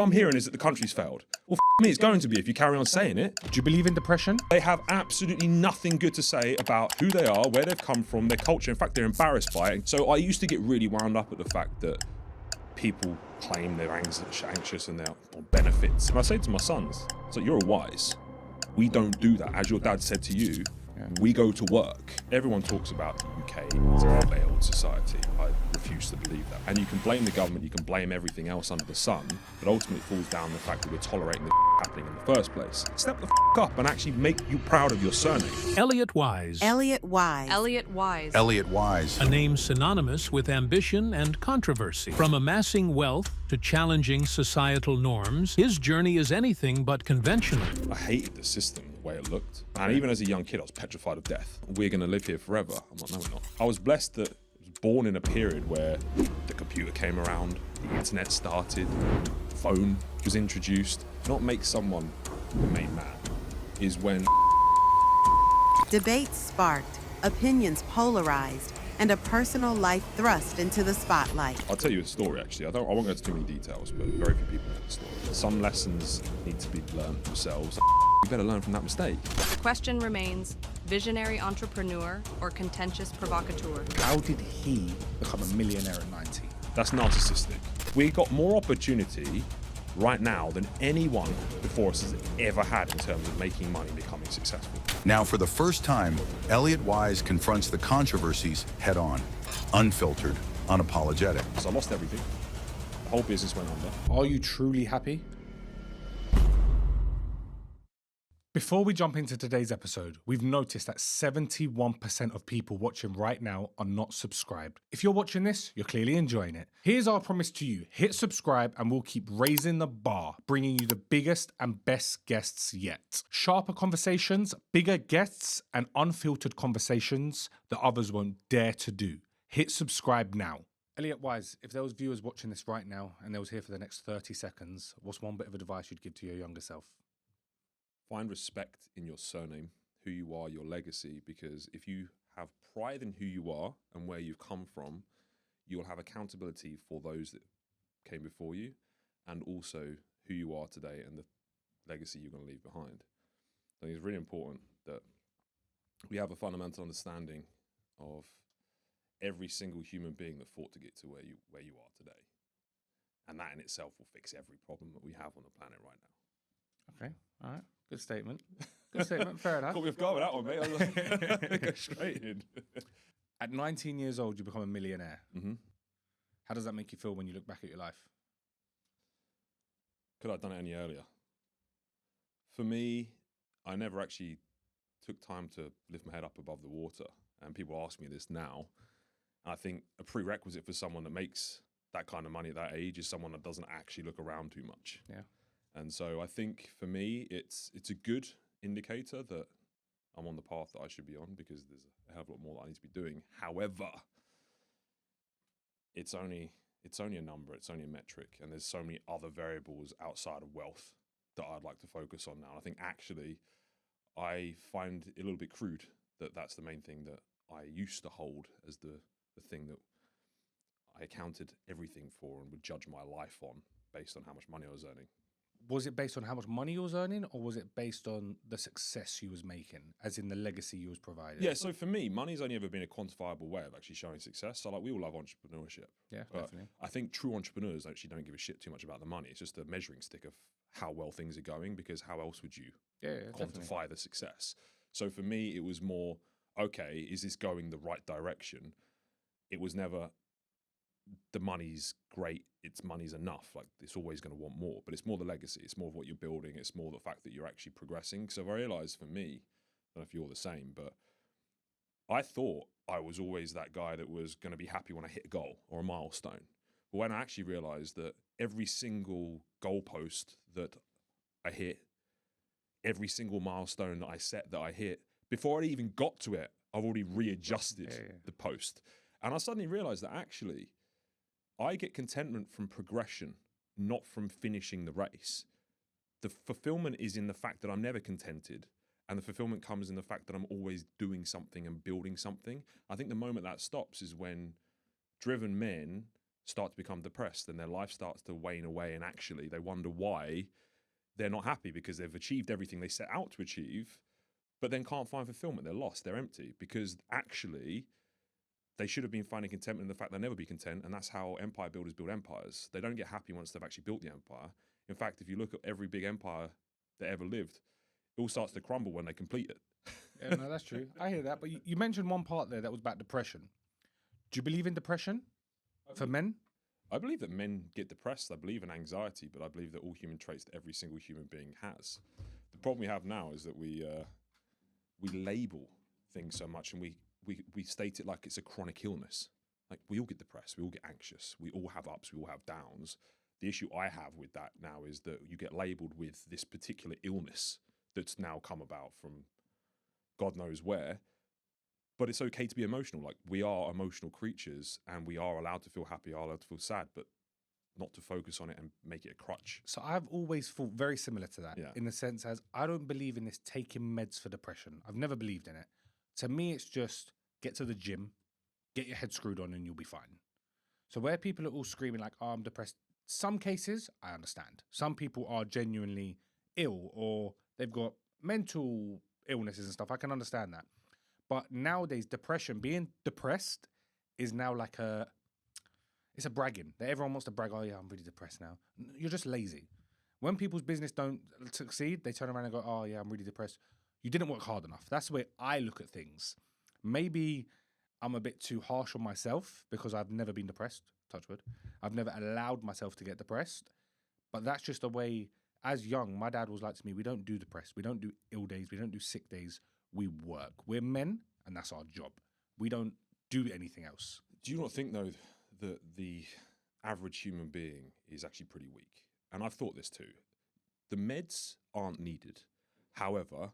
all I'm hearing is that the country's failed. Well, me, it's going to be if you carry on saying it. Do you believe in depression? They have absolutely nothing good to say about who they are, where they've come from, their culture. In fact, they're embarrassed by it. So I used to get really wound up at the fact that people claim they're anxious and they're on benefits. And I say to my sons, so you're a wise. We don't do that. As your dad said to you, we go to work. Everyone talks about the UK as a failed society. I refuse to believe that. And you can blame the government, you can blame everything else under the sun, but ultimately it falls down the fact that we're tolerating the happening in the first place. Step the up and actually make you proud of your surname. Elliot Wise. Elliot Wise. Elliot Wise. Elliot Wise. A name synonymous with ambition and controversy. From amassing wealth to challenging societal norms, his journey is anything but conventional. I hated the system, the way it looked. And even as a young kid, I was petrified of death. We're going to live here forever. I'm like, no, we're not. I was blessed that I was born in a period where the computer came around, the internet started, the phone was introduced. Not make someone the main man is when Debates sparked, opinions polarized, and a personal life thrust into the spotlight. I'll tell you a story, actually. I won't go into too many details, but very few people know the story. Some lessons need to be learned themselves. You better learn from that mistake. The question remains, visionary entrepreneur or contentious provocateur? How did he become a millionaire at 90? That's narcissistic. We got more opportunity right now than anyone before us has ever had in terms of making money and becoming successful. Now, for the first time, Elliot Wise confronts the controversies head on. Unfiltered, unapologetic. So I lost everything. The whole business went under. Are you truly happy? Before we jump into today's episode, we've noticed that 71% of people watching right now are not subscribed. If you're watching this, you're clearly enjoying it. Here's our promise to you. Hit subscribe and we'll keep raising the bar, bringing you the biggest and best guests yet. Sharper conversations, bigger guests, and unfiltered conversations that others won't dare to do. Hit subscribe now. Elliot Wise, if there was viewers watching this right now and they was here for the next 30 seconds, what's one bit of advice you'd give to your younger self? Find respect in your surname, who you are, your legacy, because if you have pride in who you are and where you've come from, you'll have accountability for those that came before you and also who you are today and the legacy you're going to leave behind. I think it's really important that we have a fundamental understanding of every single human being that fought to get to where you are today. And that in itself will fix every problem that we have on the planet right now. Okay, all right. Good statement. Good statement, fair enough. Caught me off guard with that one, mate. I was like, go straight in. At 19 years old, you become a millionaire. Mm-hmm. How does that make you feel when you look back at your life? Could I have done it any earlier? For me, I never actually took time to lift my head up above the water. And people ask me this now. And I think a prerequisite for someone that makes that kind of money at that age is someone that doesn't actually look around too much. Yeah. And so I think for me, it's a good indicator that I'm on the path that I should be on because there's a hell of a lot more that I need to be doing. However, it's only a number, it's only a metric, and there's so many other variables outside of wealth that I'd like to focus on now. I think actually I find it a little bit crude that that's the main thing that I used to hold as the thing that I accounted everything for and would judge my life on based on how much money I was earning. Was it based on how much money you was earning, or was it based on the success you was making, as in the legacy you was providing? Yeah, so for me, money's only ever been a quantifiable way of actually showing success. So like we all love entrepreneurship. Yeah, but definitely. I think true entrepreneurs actually don't give a shit too much about the money. It's just a measuring stick of how well things are going, because how else would you quantify the success? So for me, it was more, okay, is this going the right direction? It was never, the money's great, money's enough. Like, it's always going to want more, but it's more the legacy. It's more of what you're building. It's more the fact that you're actually progressing. So I realized for me, I don't know if you're the same, but I thought I was always that guy that was going to be happy when I hit a goal or a milestone. But when I actually realized that every single goalpost that I hit, every single milestone that I set that I hit, before I even got to it, I've already readjusted the post. And I suddenly realized that actually I get contentment from progression, not from finishing the race. The fulfillment is in the fact that I'm never contented. And the fulfillment comes in the fact that I'm always doing something and building something. I think the moment that stops is when driven men start to become depressed and their life starts to wane away, and actually they wonder why they're not happy, because they've achieved everything they set out to achieve, but then can't find fulfillment. They're lost, they're empty, because actually they should have been finding contentment in the fact they'll never be content, and that's how empire builders build empires. They don't get happy once they've actually built the empire. In fact, if you look at every big empire that ever lived, it all starts to crumble when they complete it. Yeah, no, that's true. I hear that. But you mentioned one part there that was about depression. Do you believe in depression for men? I believe that men get depressed. I believe in anxiety, but I believe that all human traits that every single human being has. The problem we have now is that we label things so much, and we state it like it's a chronic illness. Like, we all get depressed, we all get anxious, we all have ups, we all have downs. The issue I have with that now is that you get labeled with this particular illness that's now come about from God knows where. But it's okay to be emotional. Like, we are emotional creatures, and we are allowed to feel happy, are allowed to feel sad, but not to focus on it and make it a crutch. So I've always thought very similar to that, in the sense as I don't believe in this taking meds for depression. I've never believed in it. To me, it's just get to the gym, get your head screwed on, and you'll be fine. So where people are all screaming like, oh, I'm depressed, some cases, I understand. Some people are genuinely ill or they've got mental illnesses and stuff. I can understand that. But nowadays, depression, being depressed is now like it's a bragging. That everyone wants to brag, oh yeah, I'm really depressed now. You're just lazy. When people's business don't succeed, they turn around and go, oh yeah, I'm really depressed. You didn't work hard enough. That's the way I look at things. Maybe I'm a bit too harsh on myself because I've never been depressed, touch wood. I've never allowed myself to get depressed. But that's just a way, as young, my dad was like to me, we don't do depressed. We don't do ill days. We don't do sick days. We work. We're men, and that's our job. We don't do anything else. Do you not think, though, that the average human being is actually pretty weak? And I've thought this too. The meds aren't needed. However,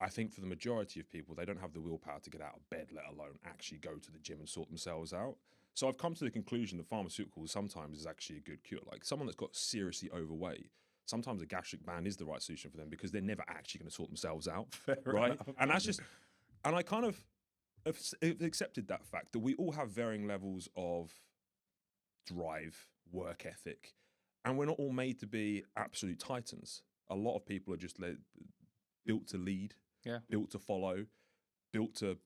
I think for the majority of people, they don't have the willpower to get out of bed, let alone actually go to the gym and sort themselves out. So I've come to the conclusion that pharmaceuticals sometimes is actually a good cure. Like, someone that's got seriously overweight, sometimes a gastric band is the right solution for them, because they're never actually going to sort themselves out, right? Enough. And that's just, and I kind of have accepted that fact that we all have varying levels of drive, work ethic, and we're not all made to be absolute titans. A lot of people are just built to lead, built to follow, built to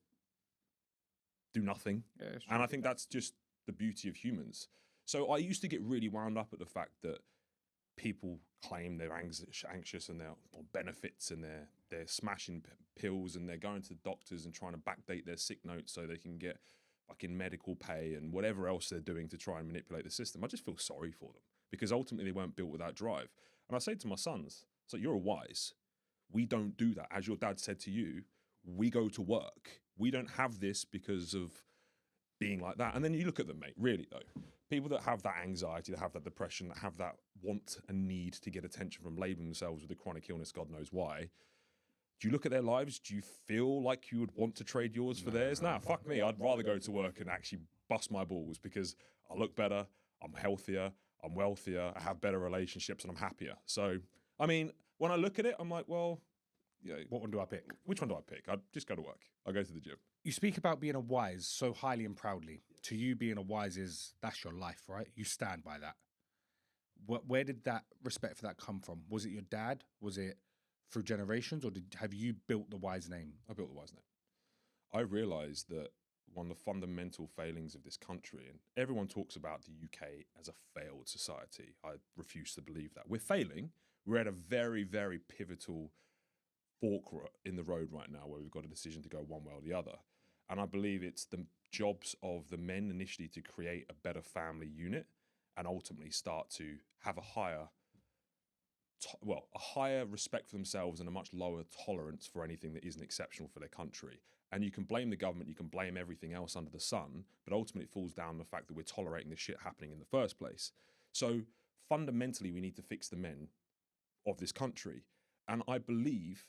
do nothing. Yeah, and I think that's just the beauty of humans. So I used to get really wound up at the fact that people claim they're anxious and they're on benefits and they're smashing pills and they're going to doctors and trying to backdate their sick notes so they can get fucking medical pay and whatever else they're doing to try and manipulate the system. I just feel sorry for them, because ultimately they weren't built with that drive. And I say to my sons, so you're a Wise. We don't do that. As your dad said to you, we go to work. We don't have this because of being like that. And then you look at them, mate, really though. People that have that anxiety, that have that depression, that have that want and need to get attention from labeling themselves with a chronic illness, God knows why. Do you look at their lives? Do you feel like you would want to trade yours for theirs? Nah, fuck me. I'd rather go to work and actually bust my balls, because I look better, I'm healthier, I'm wealthier, I have better relationships, and I'm happier. So, I mean, when I look at it, I'm like, well, you know, what one do I pick? Which one do I pick? I'd just go to work. I go to the gym. You speak about being a Wise so highly and proudly. To you, being a Wise that's your life, right? You stand by that. Where did that respect for that come from? Was it your dad? Was it through generations, or have you built the Wise name? I built the Wise name. I realised that one of the fundamental failings of this country, and everyone talks about the UK as a failed society. I refuse to believe that. We're failing. We're at a very, very pivotal fork in the road right now, where we've got a decision to go one way or the other. And I believe it's the jobs of the men initially to create a better family unit and ultimately start to have a higher respect for themselves and a much lower tolerance for anything that isn't exceptional for their country. And you can blame the government, you can blame everything else under the sun, but ultimately it falls down to the fact that we're tolerating this shit happening in the first place. So fundamentally, we need to fix the men of this country. And I believe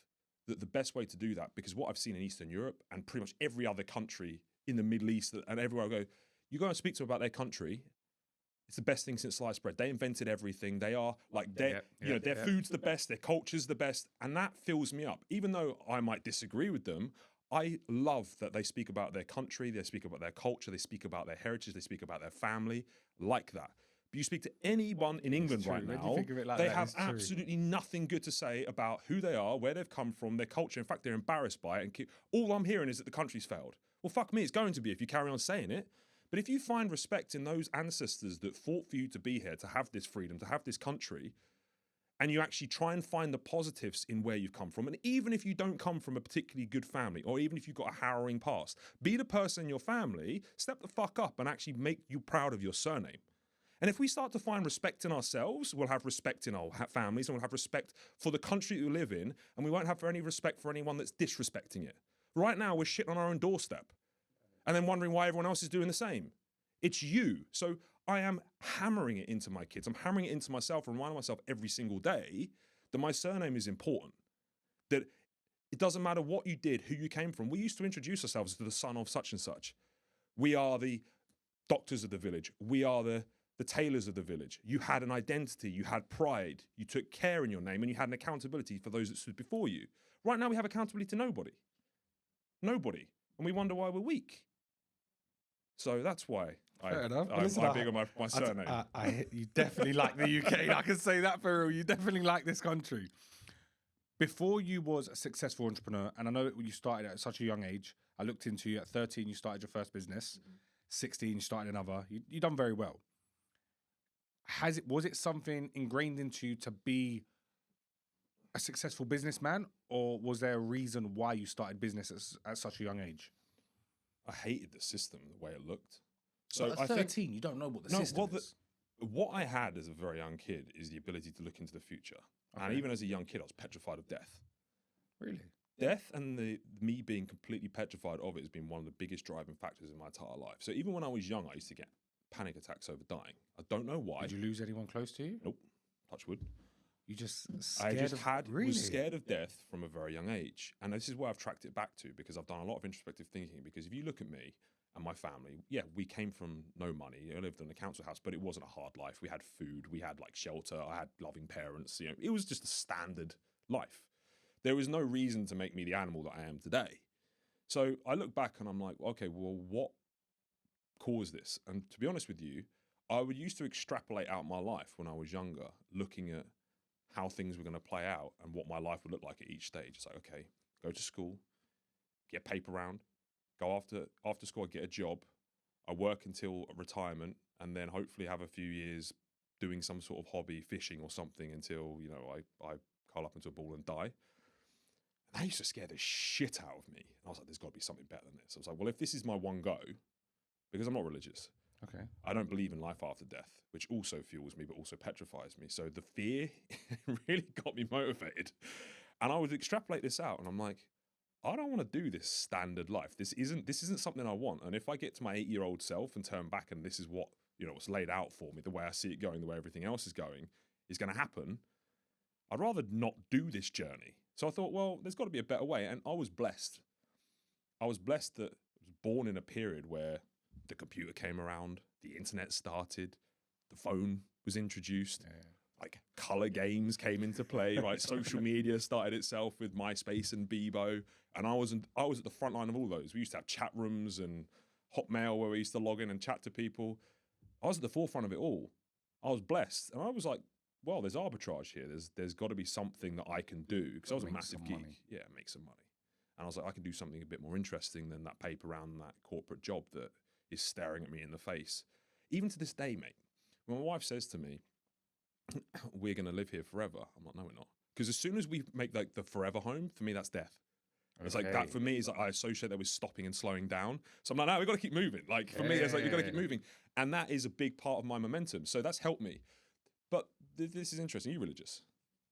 that the best way to do that, because what I've seen in Eastern Europe and pretty much every other country in the Middle East and everywhere I go, you go and speak to them about their country, it's the best thing since sliced bread. They invented everything. They are like, their food's the best, their culture's the best. And that fills me up. Even though I might disagree with them, I love that they speak about their country, they speak about their culture, they speak about their heritage, they speak about their family, like that. But you speak to anyone in England right now, they have absolutely nothing good to say about who they are, where they've come from, their culture. In fact, they're embarrassed by it. And all I'm hearing is that the country's failed. Well, fuck me, it's going to be if you carry on saying it. But if you find respect in those ancestors that fought for you to be here, to have this freedom, to have this country, and you actually try and find the positives in where you've come from, and even if you don't come from a particularly good family, or even if you've got a harrowing past, be the person in your family, step the fuck up and actually make you proud of your surname. And if we start to find respect in ourselves, we'll have respect in our families, and we'll have respect for the country that we live in, and we won't have any respect for anyone that's disrespecting it. Right now, we're shitting on our own doorstep, and then wondering why everyone else is doing the same. It's you. So I am hammering it into my kids. I'm hammering it into myself and reminding myself every single day that my surname is important. That it doesn't matter what you did, who you came from. We used to introduce ourselves to the son of such and such. We are the doctors of the village. We are the tailors of the village. You had an identity, you had pride, you took care in your name, and you had an accountability for those that stood before you. Right now we have accountability to nobody. Nobody. And we wonder why we're weak. So that's why I'm big on my surname. You definitely like the UK. I can say that for real. You definitely like this country. Before you was a successful entrepreneur, and I know you started at such a young age. I looked into you at 13, you started your first business. 16, you started another. You done very well. Was it something ingrained into you to be a successful businessman, or was there a reason why you started business at such a young age? I hated the system, the way it looked. So at 13, you don't know what the system is. What I had as a very young kid is the ability to look into the future. Okay. And even as a young kid, I was petrified of death. Really? Death and me being completely petrified of it has been one of the biggest driving factors in my entire life. So even when I was young, I used to get panic attacks over dying. I don't know why. Did you lose anyone close to you? Nope. Touch wood. You just was scared of death from a very young age. And this is where I've tracked it back to, because I've done a lot of introspective thinking. Because if you look at me and my family, yeah, we came from no money. I lived in a council house, but it wasn't a hard life. We had food, we had like shelter, I had loving parents. You know, it was just a standard life. There was no reason to make me the animal that I am today. So I look back and I'm like, okay, well, what caused this? And to be honest with you, I would used to extrapolate out my life when I was younger, looking at how things were going to play out and what my life would look like at each stage. It's like, okay, go to school, get a paper round, go after school, I get a job, I work until retirement, and then hopefully have a few years doing some sort of hobby, fishing or something, until, you know, I curl up into a ball and die. And that used to scare the shit out of me. And I was like, there's got to be something better than this. I was like, well, if this is my one go, because I'm not religious, okay, I don't believe in life after death, which also fuels me, but also petrifies me. So the fear really got me motivated. And I would extrapolate this out, and I'm like, I don't want to do this standard life. This isn't something I want. And if I get to my 8-year-old self and turn back and this is what, you know, what's laid out for me, the way I see it going, the way everything else is going, is going to happen, I'd rather not do this journey. So I thought, well, there's got to be a better way. And I was blessed. I was blessed that I was born in a period where the computer came around, the internet started, the phone was introduced, like color games came into play, right? Social media started itself with MySpace and Bebo, and I was at the front line of all those. We used to have chat rooms and Hotmail where we used to log in and chat to people. I was at the forefront of it all. I was blessed, and I was like, well, there's arbitrage here. There's got to be something that I can do, because I was a massive geek. Money. Yeah, make some money. And I was like, I can do something a bit more interesting than that paper round, that corporate job that is staring at me in the face. Even to this day, mate, when my wife says to me, we're going to live here forever, I'm like, no, we're not. Because as soon as we make like the forever home, for me, that's death. Okay. It's like that for me is like, I associate that with stopping and slowing down. So I'm like, no, we've got to keep moving. Like for me, it's like, you've got to keep moving. And that is a big part of my momentum. So that's helped me. But this is interesting. Are you religious?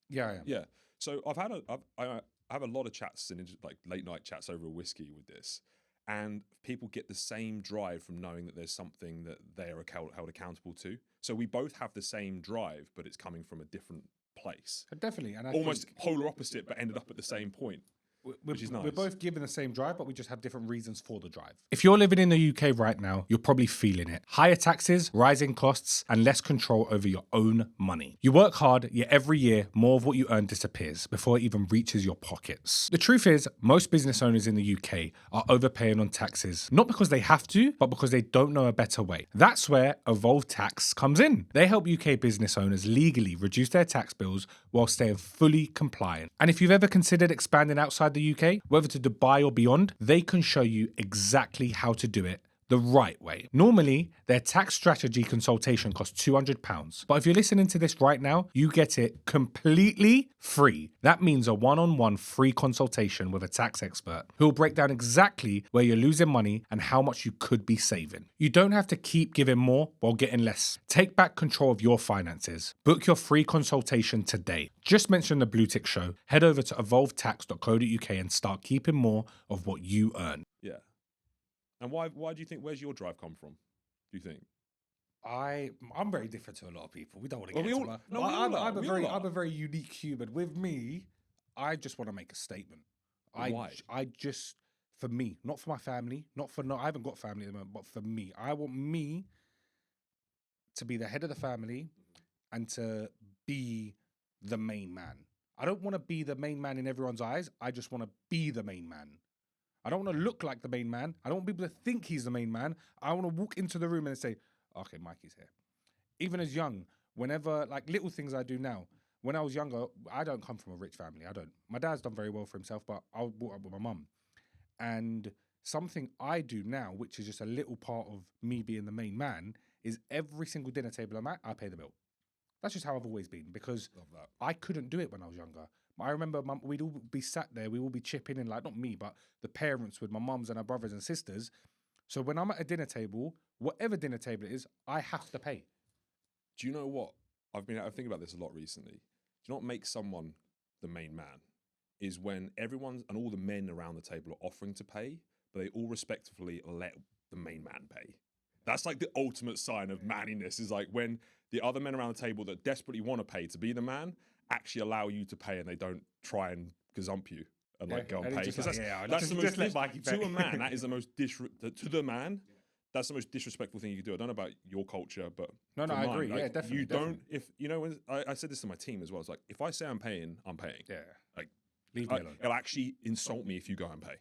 Yeah, I am. Yeah. So I have a lot of chats and like late night chats over a whiskey with this. And people get the same drive from knowing that there's something that they are held accountable to. So we both have the same drive, but it's coming from a different place. Definitely. And almost polar opposite, but ended up at the same point. which is nice. We're both given the same drive, but we just have different reasons for the drive. If you're living in the UK right now, you're probably feeling it. Higher taxes, rising costs, and less control over your own money. You work hard, yet every year, more of what you earn disappears before it even reaches your pockets. The truth is, most business owners in the UK are overpaying on taxes, not because they have to, but because they don't know a better way. That's where Evolve Tax comes in. They help UK business owners legally reduce their tax bills while staying fully compliant. And if you've ever considered expanding outside the UK, whether to Dubai or beyond, they can show you exactly how to do it the right way. Normally, their tax strategy consultation costs £200, but if you're listening to this right now, you get it completely free. That means a one-on-one free consultation with a tax expert who'll break down exactly where you're losing money and how much you could be saving. You don't have to keep giving more while getting less. Take back control of your finances. Book your free consultation today. Just mention the Blue Tick Show. Head over to evolvetax.co.uk and start keeping more of what you earn. Yeah. And why do you think, where's your drive come from, do you think? I'm very different to a lot of people. We don't want to Well, get we into all- that. no, we all are, I'm we all a are. very unique human. With me, I just want to make a statement. Why? I just, for me, not for my family, I haven't got family at the moment, but for me, I want me to be the head of the family and to be the main man. I don't want to be the main man in everyone's eyes. I just want to be the main man. I don't want to look like the main man. I don't want people to think he's the main man. I want to walk into the room and say, okay, Mikey's here. Even as young, whenever, like little things I do now, when I was younger, I don't come from a rich family. I don't. My dad's done very well for himself, but I was brought up with my mum. And something I do now, which is just a little part of me being the main man, is every single dinner table I'm at, I pay the bill. That's just how I've always been, because I couldn't do it when I was younger. I remember we'd all be sat there, we all be chipping in, like not me, but the parents with my mums and our brothers and sisters. So when I'm at a dinner table, whatever dinner table it is, I have to pay. Do you know what? I've thinking about this a lot recently. Do you know what makes someone the main man? Is when everyone and all the men around the table are offering to pay, but they all respectfully let the main man pay. That's like the ultimate sign of manliness, is like when the other men around the table that desperately want to pay to be the man actually allow you to pay, and they don't try and gazump you and like go and pay. Just Because like, that's the most let Mikey pay. to a man. That is the most to the man. That's the most disrespectful thing you could do. I don't know about your culture, but No, for I mine, agree. like, Yeah, definitely. You don't. definitely. If you know, when I said this to my team as well. It's like, if I say I'm paying, I'm paying. Yeah. Like, Leave me alone. it'll actually insult me if you go and pay.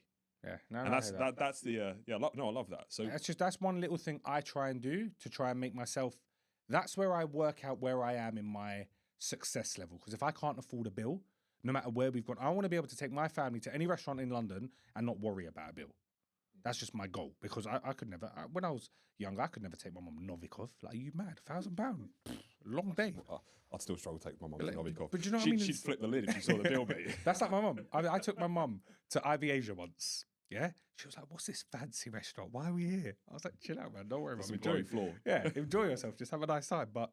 Yeah. No, And I that's hear that. that's the I love that. So That's one little thing I try and do to try and make myself. That's where I work out where I am in my success level. Because if I can't afford a bill, no matter where we've gone, I want to be able to take my family to any restaurant in London and not worry about a bill. That's just my goal, because I could never. When I was younger, I could never take my mum Novikov. Like, are you mad? £1,000, long day. I'd still struggle to take my mum to Novikov. But do you know what I mean? She'd flip the lid if she saw the bill, mate. That's like my mum. I took my mum to Ivy Asia once. Yeah, she was like, "What's this fancy restaurant? Why are we here?" I was like, "Chill out, man. Don't worry about Some it. glory floor. Yeah, enjoy yourself. Just have a nice time." But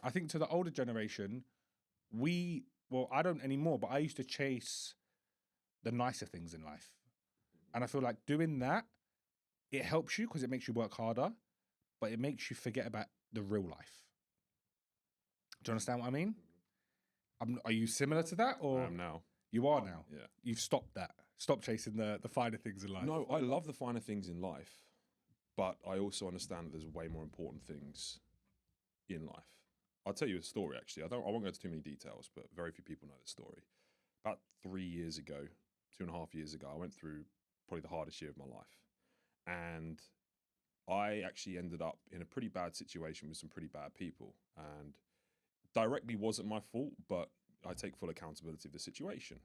I think to the older generation, I don't anymore, but I used to chase the nicer things in life. And I feel like doing that, it helps you because it makes you work harder, but it makes you forget about the real life. Do you understand what I mean? Are you similar to that, or I am now. you are now? Yeah. You've stopped that. Stop chasing the finer things in life. No, I love the finer things in life, but I also understand that there's way more important things in life. I'll tell you a story, actually. I won't go into too many details, but very few people know this story. About 3 years ago, 2.5 years ago, I went through probably the hardest year of my life. And I actually ended up in a pretty bad situation with some pretty bad people. And directly wasn't my fault, but I take full accountability of the situation.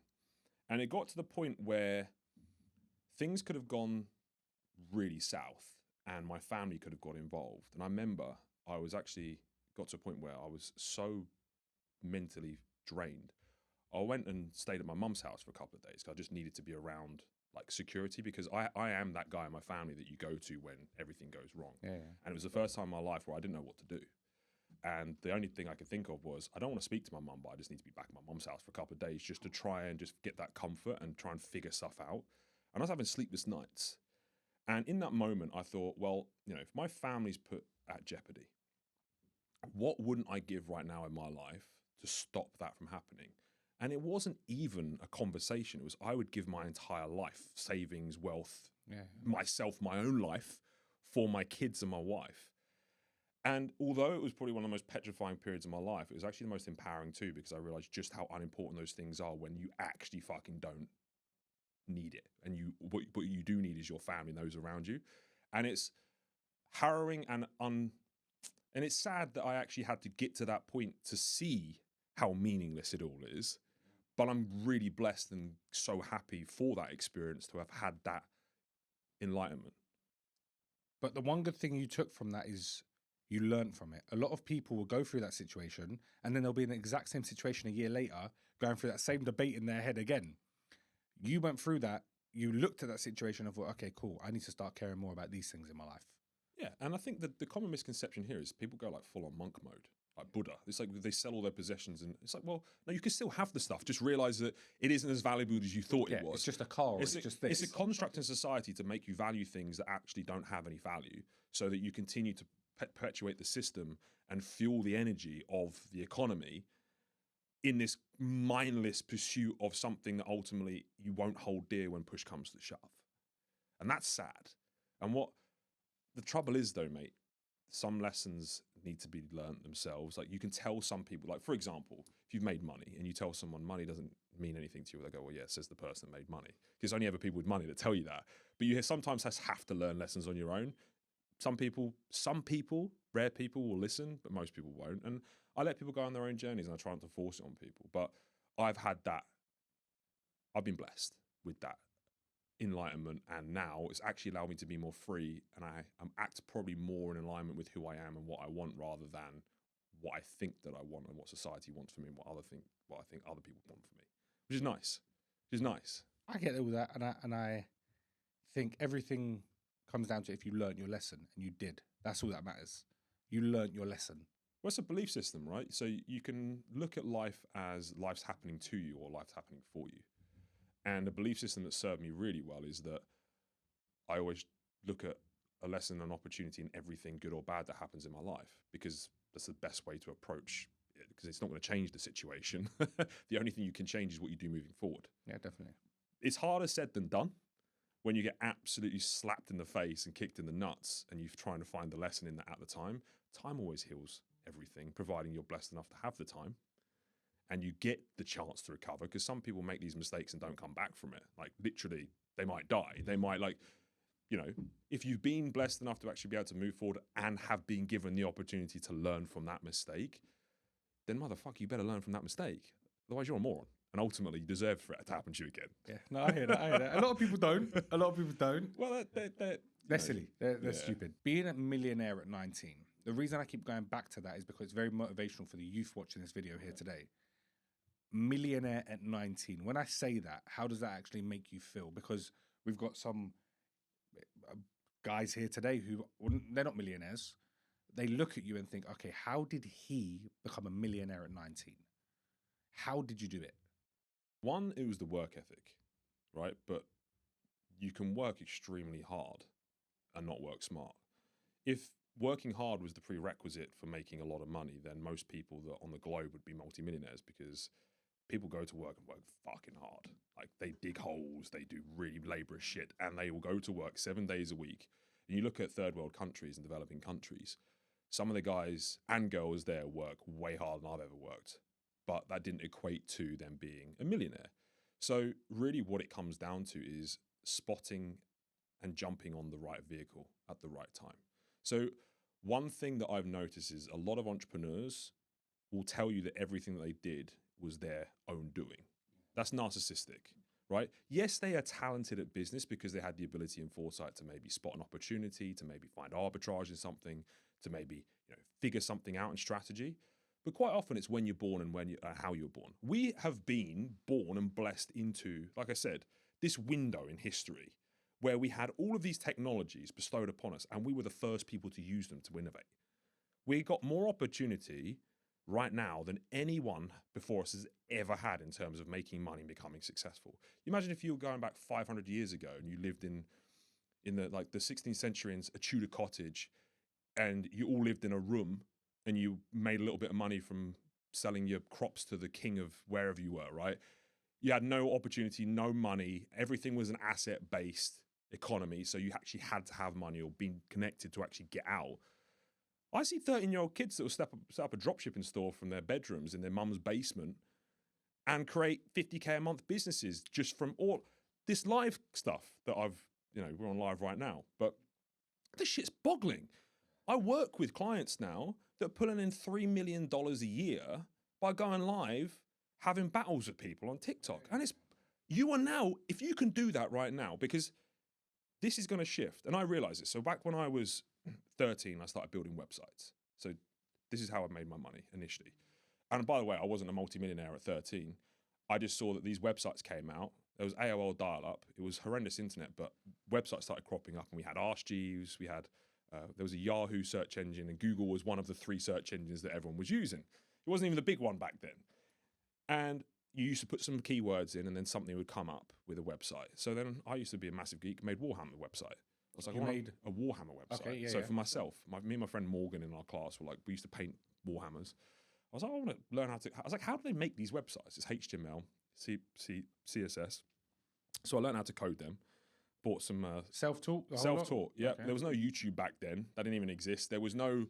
And it got to the point where things could have gone really south and my family could have got involved. And I remember I was actually got to a point where I was so mentally drained. I went and stayed at my mum's house for a couple of days because I just needed to be around like security, because I am that guy in my family that you go to when everything goes wrong. Yeah. And it was the first time in my life where I didn't know what to do. And the only thing I could think of was, I don't want to speak to my mum, but I just need to be back at my mum's house for a couple of days just to try and just get that comfort and try and figure stuff out. And I was having sleepless nights. And in that moment, I thought, well, if my family's put at jeopardy, what wouldn't I give right now in my life to stop that from happening? And it wasn't even a conversation. It was, I would give my entire life, savings, wealth, myself, my own life, for my kids and my wife. And although it was probably one of the most petrifying periods of my life, it was actually the most empowering too, because I realized just how unimportant those things are when you actually fucking don't need it. And what you do need is your family and those around you. And it's harrowing and it's sad that I actually had to get to that point to see how meaningless it all is. But I'm really blessed and so happy for that experience to have had that enlightenment. But the one good thing you took from that is you learned from it. A lot of people will go through that situation and then they'll be in the exact same situation a year later, going through that same debate in their head again. You went through that, you looked at that situation and thought, okay, cool, I need to start caring more about these things in my life. Yeah, and I think that the common misconception here is people go like full on monk mode, like Buddha. It's like they sell all their possessions and it's like, well, no, you can still have the stuff. Just realize that it isn't as valuable as you thought it was. It's just a car or it's just this. It's a construct in society to make you value things that actually don't have any value so that you continue to perpetuate the system and fuel the energy of the economy in this mindless pursuit of something that ultimately you won't hold dear when push comes to shove. And that's sad. And what the trouble is though, mate, some lessons need to be learned themselves. Like you can tell some people, like for example, if you've made money and you tell someone money doesn't mean anything to you, they go, well, yeah, says the person that made money. Because only ever people with money that tell you that. But you sometimes have to learn lessons on your own. Some people, rare people will listen, but most people won't. And I let people go on their own journeys and I try not to force it on people. But I've been blessed with that enlightenment, and now it's actually allowed me to be more free, and I'm act probably more in alignment with who I am and what I want, rather than what I think that I want and what society wants for me and what I think other people want for me, which is nice. I get all that, and I think everything comes down to if you learnt your lesson, and you did. That's all that matters. You learnt your lesson. Well, it's a belief system, right? So you can look at life as life's happening to you or life's happening for you. And a belief system that served me really well is that I always look at a lesson and opportunity in everything good or bad that happens in my life, because that's the best way to approach it, because it's not going to change the situation. The only thing you can change is what you do moving forward. Yeah, definitely. It's harder said than done when you get absolutely slapped in the face and kicked in the nuts and you're trying to find the lesson in that at the time. Time always heals everything, providing you're blessed enough to have the time. And you get the chance to recover, because some people make these mistakes and don't come back from it. Like literally, they might die. They might if you've been blessed enough to actually be able to move forward and have been given the opportunity to learn from that mistake, then motherfucker, you better learn from that mistake. Otherwise you're a moron. And ultimately you deserve for it to happen to you again. Yeah, no, I hear that. A lot of people don't. Well, they're silly. They're stupid. Being a millionaire at 19, the reason I keep going back to that is because it's very motivational for the youth watching this video here today. Millionaire at 19. When I say that, how does that actually make you feel? Because we've got some guys here today who, they're not millionaires. They look at you and think, okay, how did he become a millionaire at 19? How did you do it? One, it was the work ethic, right? But you can work extremely hard and not work smart. If working hard was the prerequisite for making a lot of money, then most people that on the globe would be multimillionaires, because people go to work and work fucking hard. Like they dig holes, they do really laborious shit, and they will go to work 7 days a week. And you look at third world countries and developing countries, some of the guys and girls there work way harder than I've ever worked, but that didn't equate to them being a millionaire. So really what it comes down to is spotting and jumping on the right vehicle at the right time. So one thing that I've noticed is a lot of entrepreneurs will tell you that everything that they did was their own doing. That's narcissistic, right? Yes, they are talented at business because they had the ability and foresight to maybe spot an opportunity, to maybe find arbitrage in something, to maybe figure something out in strategy. But quite often it's when you're born and how you're born. We have been born and blessed into, like I said, this window in history where we had all of these technologies bestowed upon us and we were the first people to use them to innovate. We got more opportunity right now than anyone before us has ever had in terms of making money and becoming successful. Imagine if you were going back 500 years ago and you lived in the 16th century in a Tudor cottage and you all lived in a room and you made a little bit of money from selling your crops to the king of wherever you were, right? You had no opportunity, no money. Everything was an asset-based economy, so you actually had to have money or be connected to actually get out. I see 13-year-old kids that will set up a dropshipping store from their bedrooms in their mum's basement and create 50K a month businesses just from all this live stuff that we're on live right now. But this shit's boggling. I work with clients now that are pulling in $3 million a year by going live, having battles with people on TikTok. And you are now, if you can do that right now, because this is going to shift. And I realize it. So back when I was 13, I started building websites. So this is how I made my money initially. And by the way, I wasn't a multimillionaire at 13. I just saw that these websites came out. There was AOL dial-up. It was horrendous internet, but websites started cropping up, and we had Ask Jeeves, we had there was a Yahoo search engine, and Google was one of the 3 search engines that everyone was using. It wasn't even the big one back then. And you used to put some keywords in, and then something would come up with a website. So then I used to be a massive geek, made Warhammer website. I was like, I made a Warhammer website. Okay, so for myself, me and my friend Morgan in our class were like, we used to paint Warhammers. I was like, I want to learn how to. I was like, how do they make these websites? It's HTML, CSS. So I learned how to code them. Bought some self-taught. Yeah, okay. There was no YouTube back then. That didn't even exist. There was no.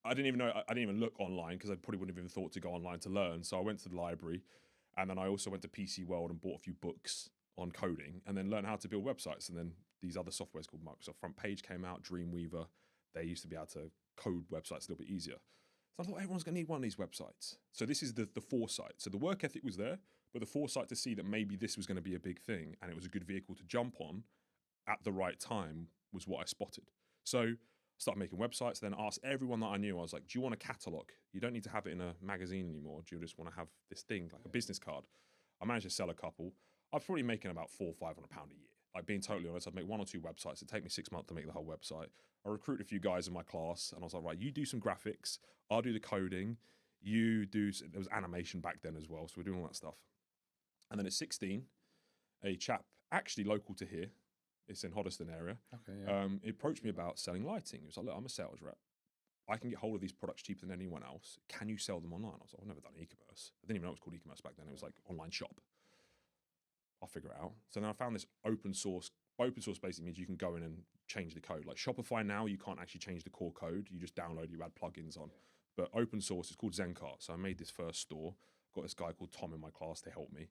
I didn't even look online because I probably wouldn't have even thought to go online to learn. So I went to the library, and then I also went to PC World and bought a few books on coding, and then learned how to build websites. And then these other softwares called Microsoft Front Page came out, Dreamweaver. They used to be able to code websites a little bit easier. So I thought everyone's going to need one of these websites. So this is the foresight. So the work ethic was there, but the foresight to see that maybe this was going to be a big thing and it was a good vehicle to jump on at the right time was what I spotted. So I started making websites, then asked everyone that I knew, I was like, do you want a catalog? You don't need to have it in a magazine anymore. Do you just want to have this thing, like a business card? I managed to sell a couple. I was probably making about £400 or £500 a year. Like, being totally honest, I'd make 1 or 2 websites. It'd take me 6 months to make the whole website. I recruited a few guys in my class, and I was like, right, you do some graphics, I'll do the coding, there was animation back then as well, so we're doing all that stuff. And then at 16, a chap, actually local to here, it's in Hoddesdon area, he approached me about selling lighting. He was like, look, I'm a sales rep. I can get hold of these products cheaper than anyone else. Can you sell them online? I was like, I've never done e-commerce. I didn't even know it was called e-commerce back then. It was like online shop. I'll figure it out. So then I found this open source. Open source basically means you can go in and change the code. Like Shopify now, you can't actually change the core code. You just download, you add plugins on. But open source is called Zencart. So I made this first store. Got this guy called Tom in my class to help me.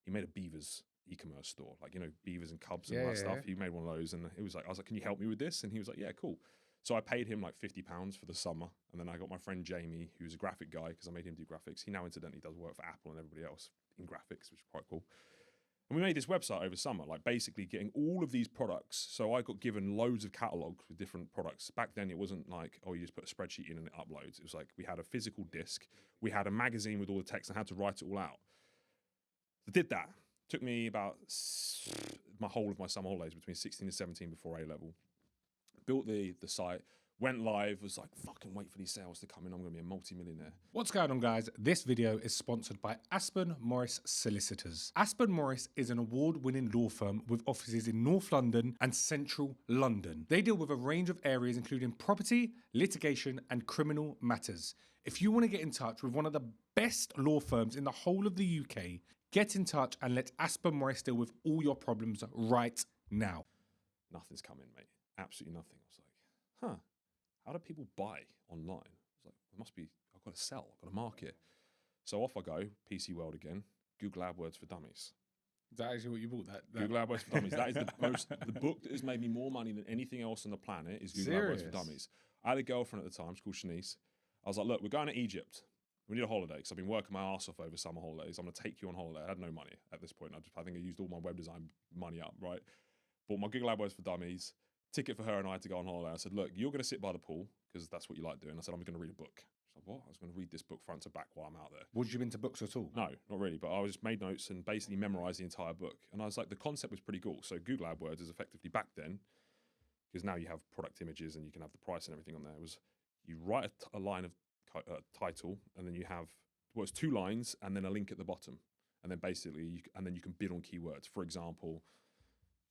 He made a beavers e-commerce store, like, beavers and cubs and all that stuff. He made one of those, and I was like, can you help me with this? And he was like, yeah, cool. So I paid him like £50 for the summer, and then I got my friend Jamie, who's a graphic guy, because I made him do graphics. He now incidentally does work for Apple and everybody else in graphics, which is quite cool. And we made this website over summer, like basically getting all of these products. So I got given loads of catalogs with different products. Back then, it wasn't like, oh, you just put a spreadsheet in and it uploads. It was like we had a physical disc. We had a magazine with all the text and I had to write it all out. I did that. Took me about my whole of my summer holidays between 16 and 17 before A-level. Built the site. Went live, was like, fucking wait for these sales to come in. I'm going to be a multi-millionaire. What's going on, guys? This video is sponsored by Aspen Morris Solicitors. Aspen Morris is an award-winning law firm with offices in North London and Central London. They deal with a range of areas, including property, litigation, and criminal matters. If you want to get in touch with one of the best law firms in the whole of the UK, get in touch and let Aspen Morris deal with all your problems right now. Nothing's coming, mate. Absolutely nothing. I was like, huh. How do people buy online? I was like, it must be, I've got to sell, I've got to market. So off I go, PC World again, Google AdWords for Dummies. Is that actually what you bought? That Google AdWords for Dummies. That is the book that has made me more money than anything else on the planet is Google AdWords for Dummies. I had a girlfriend at the time, she's called Shanice. I was like, look, we're going to Egypt. We need a holiday because I've been working my ass off over summer holidays. I'm going to take you on holiday. I had no money at this point. I think I used all my web design money up, right? Bought my Google AdWords for Dummies. Ticket for her and I to go on holiday. I said, look, you're going to sit by the pool because that's what you like doing. I said, I'm going to read a book. She's like, what? I was going to read this book front to back while I'm out there. Was you into books at all? No, not really. But I just made notes and basically memorized the entire book. And I was like, the concept was pretty cool. So Google AdWords is effectively back then, because now you have product images and you can have the price and everything on there, was you write a line of title and then you have, it's 2 lines and then a link at the bottom. And then basically, and then you can bid on keywords. For example,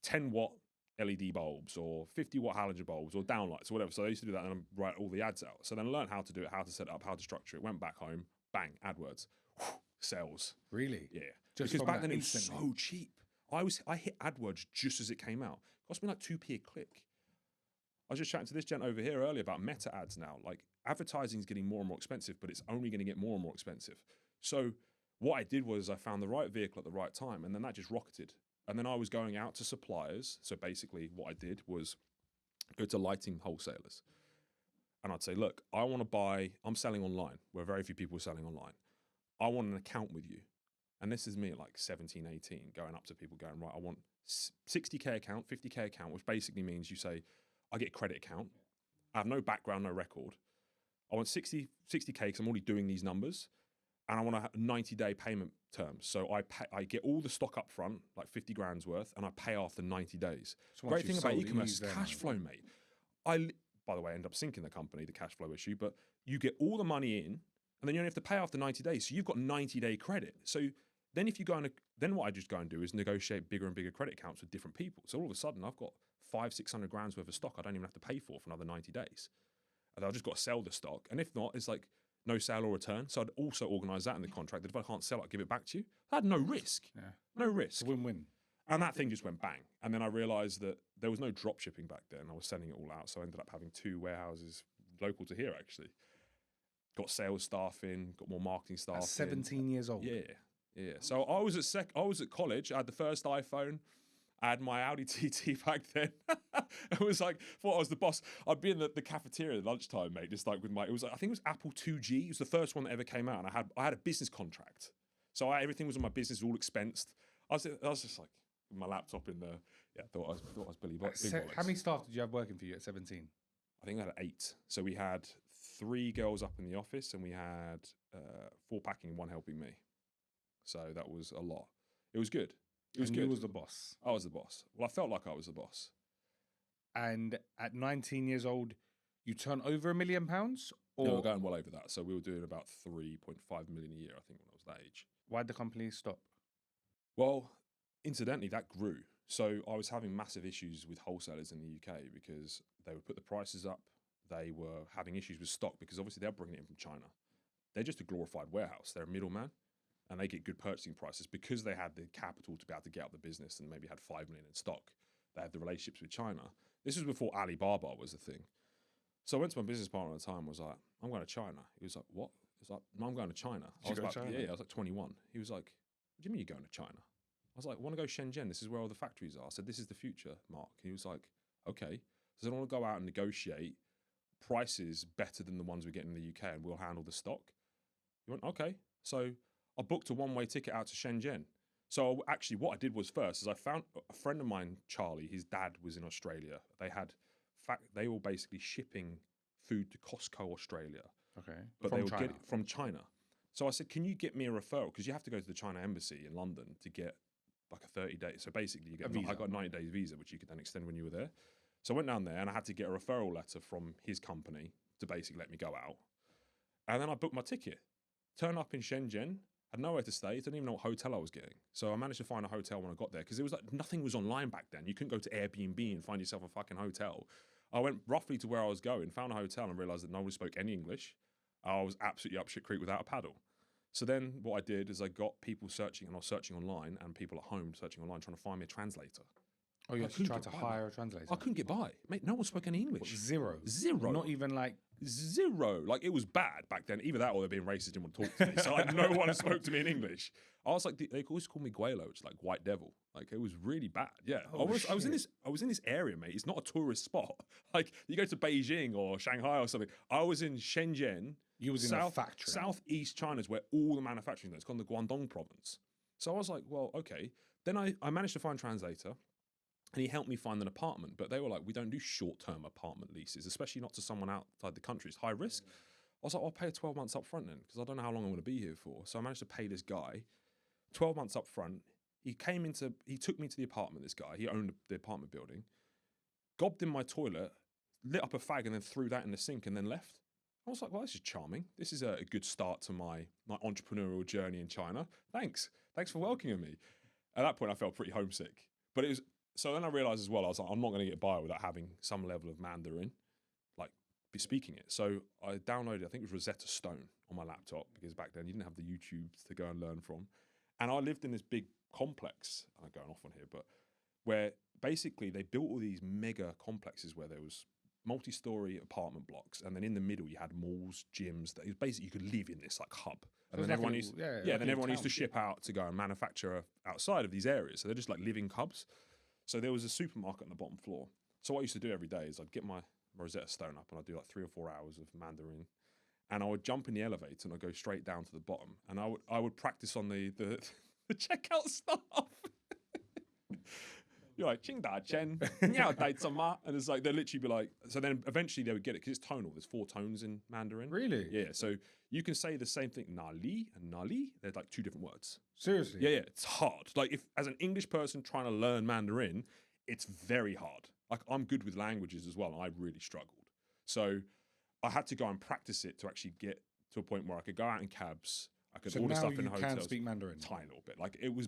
10-watt LED bulbs or 50-watt halogen bulbs or downlights or whatever. So I used to do that and write all the ads out. So then I learned how to do it, how to set it up, how to structure it. Went back home, bang, AdWords, sales. Really? Yeah. Just because from back that then it was instantly. so cheap. I hit AdWords just as it came out. It cost me like 2p a click. I was just chatting to this gent over here earlier about meta ads now. Like advertising is getting more and more expensive, but it's only going to get more and more expensive. So what I did was I found the right vehicle at the right time, and then that just rocketed. And then I was going out to suppliers. So basically what I did was go to lighting wholesalers. And I'd say, look, I'm selling online, where very few people are selling online. I want an account with you. And this is me at like 17, 18, going up to people going, right, I want 60K account, 50K account, which basically means you say, I get a credit account. I have no background, no record. I want 60K because I'm already doing these numbers. And I want a 90-day payment terms. So I get all the stock up front, like 50 grand's worth, and I pay after 90 days. So Great thing about sold it, e-commerce use is their cash money. flow, mate. By the way, I end up sinking the company, the cash flow issue, but you get all the money in, and then you only have to pay after 90 days. So you've got 90-day credit. So then if you go then what I just go and do is negotiate bigger and bigger credit accounts with different people. So all of a sudden I've got 500-600 grand's worth of stock I don't even have to pay for another 90 days. And I've just got to sell the stock. And if not, it's like no sale or return. So I'd also organise that in the contract that if I can't sell it, I'll give it back to you. I had no risk. Yeah. No risk. It's a win-win. And that thing just went bang. And then I realised that there was no drop shipping back then. I was sending it all out. So I ended up having 2 warehouses local to here, actually. Got sales staff in, got more marketing staff At in. 17 years old. Yeah. So I was at college. I had the first iPhone. I had my Audi TT back then. It was like, thought I was the boss. I'd be in the cafeteria at lunchtime, mate, just like with I think it was Apple 2G. It was the first one that ever came out. And I had a business contract. So everything was on my business, all expensed. I was just like, with my laptop in there. Yeah, thought I was Billy Bollocks. How many staff did you have working for you at 17? I think I had 8. So we had 3 girls up in the office and we had 4 packing and 1 helping me. So that was a lot. It was good. It was good. You was the boss. I was the boss. Well, I felt like I was the boss. And at 19 years old, you turn over £1 million? Or No, we were going well over that. So we were doing about 3.5 million a year, I think, when I was that age. Why'd the company stop? Well, incidentally, that grew. So I was having massive issues with wholesalers in the UK because they would put the prices up. They were having issues with stock because obviously they're bringing it in from China. They're just a glorified warehouse. They're a middleman. And they get good purchasing prices because they had the capital to be able to get out the business and maybe had 5 million in stock. They had the relationships with China. This was before Alibaba was a thing. So I went to my business partner at the time and was like, I'm going to China. He was like, what? He was like, no, I'm going to China. I was like, yeah, I was like 21. He was like, what do you mean you're going to China? I was like, I want to go Shenzhen. This is where all the factories are. I said, this is the future, Mark. He was like, okay. So I want to go out and negotiate prices better than the ones we get in the UK and we'll handle the stock. He went, okay. So I booked a one-way ticket out to Shenzhen. So actually what I did was first is I found a friend of mine, Charlie, his dad was in Australia. They were basically shipping food to Costco Australia. Okay. But From they would China. get it from China. So I said, can you get me a referral? Because you have to go to the China embassy in London to get like a 30-day. So basically you get, I got a 90-day visa, which you could then extend when you were there. So I went down there and I had to get a referral letter from his company to basically let me go out. And then I booked my ticket. Turned up in Shenzhen, had nowhere to stay, didn't even know what hotel I was getting. So I managed to find a hotel when I got there because it was like nothing was online back then. You couldn't go to Airbnb and find yourself a fucking hotel. I went roughly to where I was going, found a hotel and realised that nobody spoke any English. I was absolutely up shit creek without a paddle. So then what I did is I got people searching, and I was searching online and people at home searching online trying to find me a translator. Oh, you I actually couldn't tried to get by, hire a translator? I couldn't get by. Mate, no one spoke any English. Zero. Zero. Not even like... Zero. Like, it was bad back then. Either that or they're being racist, didn't want to talk to me. So like, no one spoke to me in English. I was like, they always call me Guelo, which is like white devil. Like, it was really bad. Yeah. Oh, I was in this area, mate. It's not a tourist spot. Like, you go to Beijing or Shanghai or something. I was in Shenzhen. You was in a factory. Southeast China's where all the manufacturing is. It's called the Guangdong province. So I was like, well, okay. Then I managed to find a translator. And he helped me find an apartment. But they were like, we don't do short-term apartment leases, especially not to someone outside the country. It's high risk. I was like, I'll pay 12 months up front then, because I don't know how long I'm going to be here for. So I managed to pay this guy 12 months up front. He took me to the apartment, this guy. He owned the apartment building. Gobbed in my toilet, lit up a fag, and then threw that in the sink and then left. I was like, well, this is charming. This is a good start to my entrepreneurial journey in China. Thanks for welcoming me. At that point, I felt pretty homesick. But it was... So then I realised as well, I was like, I'm not going to get by without having some level of Mandarin. Like, speaking it. So I downloaded, I think it was Rosetta Stone on my laptop, because back then you didn't have the YouTube to go and learn from. And I lived in this big complex, I'm going off on here, but where basically they built all these mega complexes where there was multi-story apartment blocks, and then in the middle you had malls, gyms. That is basically, you could live in this like hub. And then everyone used, then everyone used to ship out to go and manufacture outside of these areas. So they're just like living hubs. So there was a supermarket on the bottom floor. So what I used to do every day is I'd get my Rosetta Stone up and I'd do like 3 or 4 hours of Mandarin, and I would jump in the elevator and I'd go straight down to the bottom, and I would practice on the checkout stuff. You're like, Ching Da Chen, Niao Dai Zama. And it's like, they'll literally be like, so then eventually they would get it, because it's tonal. There's 4 tones in Mandarin. Really? Yeah. So you can say the same thing, Nali and Nali. They're like 2 different words. Seriously? Yeah. It's hard. Like, if as an English person trying to learn Mandarin, it's very hard. Like, I'm good with languages as well, and I really struggled. So I had to go and practice it to actually get to a point where I could go out in cabs. I could order stuff in hotels. So now you can speak Mandarin? Tiny little bit. Like, it was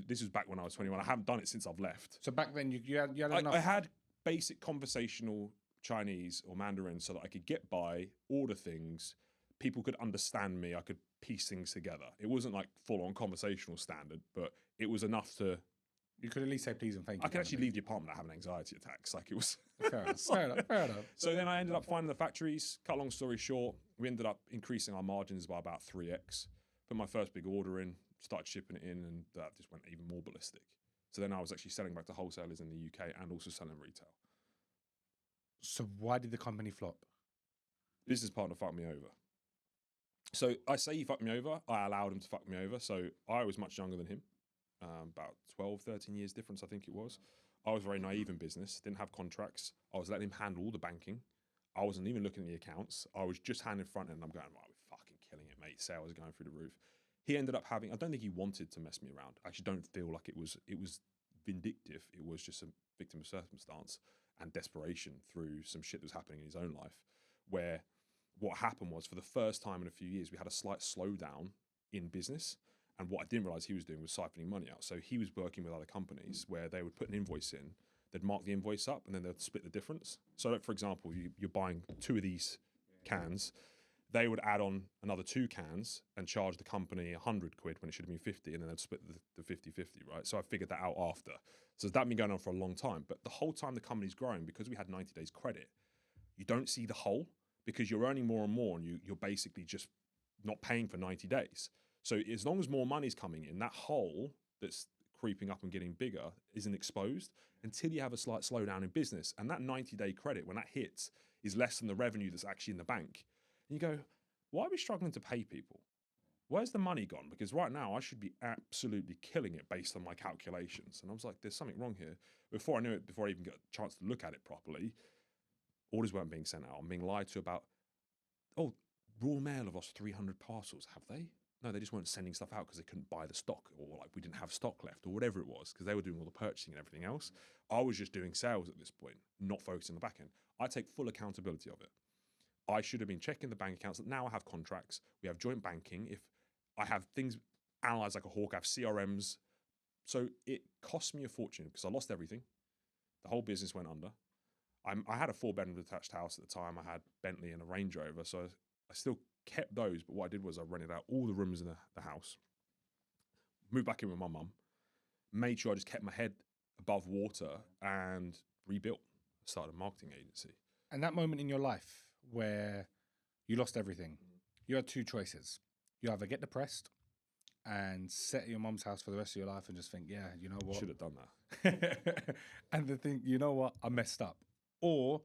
this was back when I was 21. I haven't done it since I've left. So back then you had enough? I had basic conversational Chinese or Mandarin so that I could get by, order things, people could understand me, I could piece things together. It wasn't like full-on conversational standard, but it was enough to... You could at least say please and thank you. I could actually leave the apartment having anxiety attacks. Like, it was... Fair enough. So then I ended up finding the factories. Cut long story short, we ended up increasing our margins by about 3x. Put my first big order in, started shipping it in, and that just went even more ballistic. So then I was actually selling back to wholesalers in the UK and also selling retail. So why did the company flop? Business partner fucked me over. So I say he fucked me over, I allowed him to fuck me over. So I was much younger than him, about 12, 13 years difference, I think it was. I was very naive in business, didn't have contracts. I was letting him handle all the banking. I wasn't even looking at the accounts. I was just handing front end, and I'm going, right, we're fucking killing it, mate. Sales are going through the roof. He ended up having, I don't think he wanted to mess me around. I actually don't feel like it was vindictive. It was just a victim of circumstance and desperation through some shit that was happening in his own life, where what happened was, for the first time in a few years, we had a slight slowdown in business. And what I didn't realize he was doing was siphoning money out. So he was working with other companies where they would put an invoice in, they'd mark the invoice up, and then they'd split the difference. So like, for example, you're buying 2 of these cans, they would add on another 2 cans and charge the company 100 quid when it should have been 50, and then they'd split the 50-50, right? So I figured that out after. So that's been going on for a long time. But the whole time the company's growing, because we had 90 days credit, you don't see the whole, because you're earning more and more, and you're basically just not paying for 90 days. So as long as more money's coming in, that hole that's creeping up and getting bigger isn't exposed until you have a slight slowdown in business. And that 90-day credit, when that hits, is less than the revenue that's actually in the bank. And you go, why are we struggling to pay people? Where's the money gone? Because right now I should be absolutely killing it based on my calculations. And I was like, there's something wrong here. Before I knew it, before I even got a chance to look at it properly, orders weren't being sent out. I'm being lied to about, oh, Royal Mail have lost 300 parcels, have they? No, they just weren't sending stuff out because they couldn't buy the stock, or like we didn't have stock left, or whatever it was, because they were doing all the purchasing and everything else. I was just doing sales at this point, not focusing on the back end. I take full accountability of it. I should have been checking the bank accounts. Now I have contracts. We have joint banking. If I have things analyzed like a hawk, I have CRMs. So it cost me a fortune because I lost everything. The whole business went under. I had a 4-bedroom detached house at the time. I had Bentley and a Range Rover. So I still kept those, but what I did was I rented out all the rooms in the house, moved back in with my mum, made sure I just kept my head above water and rebuilt. Started a marketing agency. And that moment in your life where you lost everything, you had 2 choices. You either get depressed and sit at your mum's house for the rest of your life and just think, yeah, you know what? Should have done that. And then think, you know what? I messed up. Or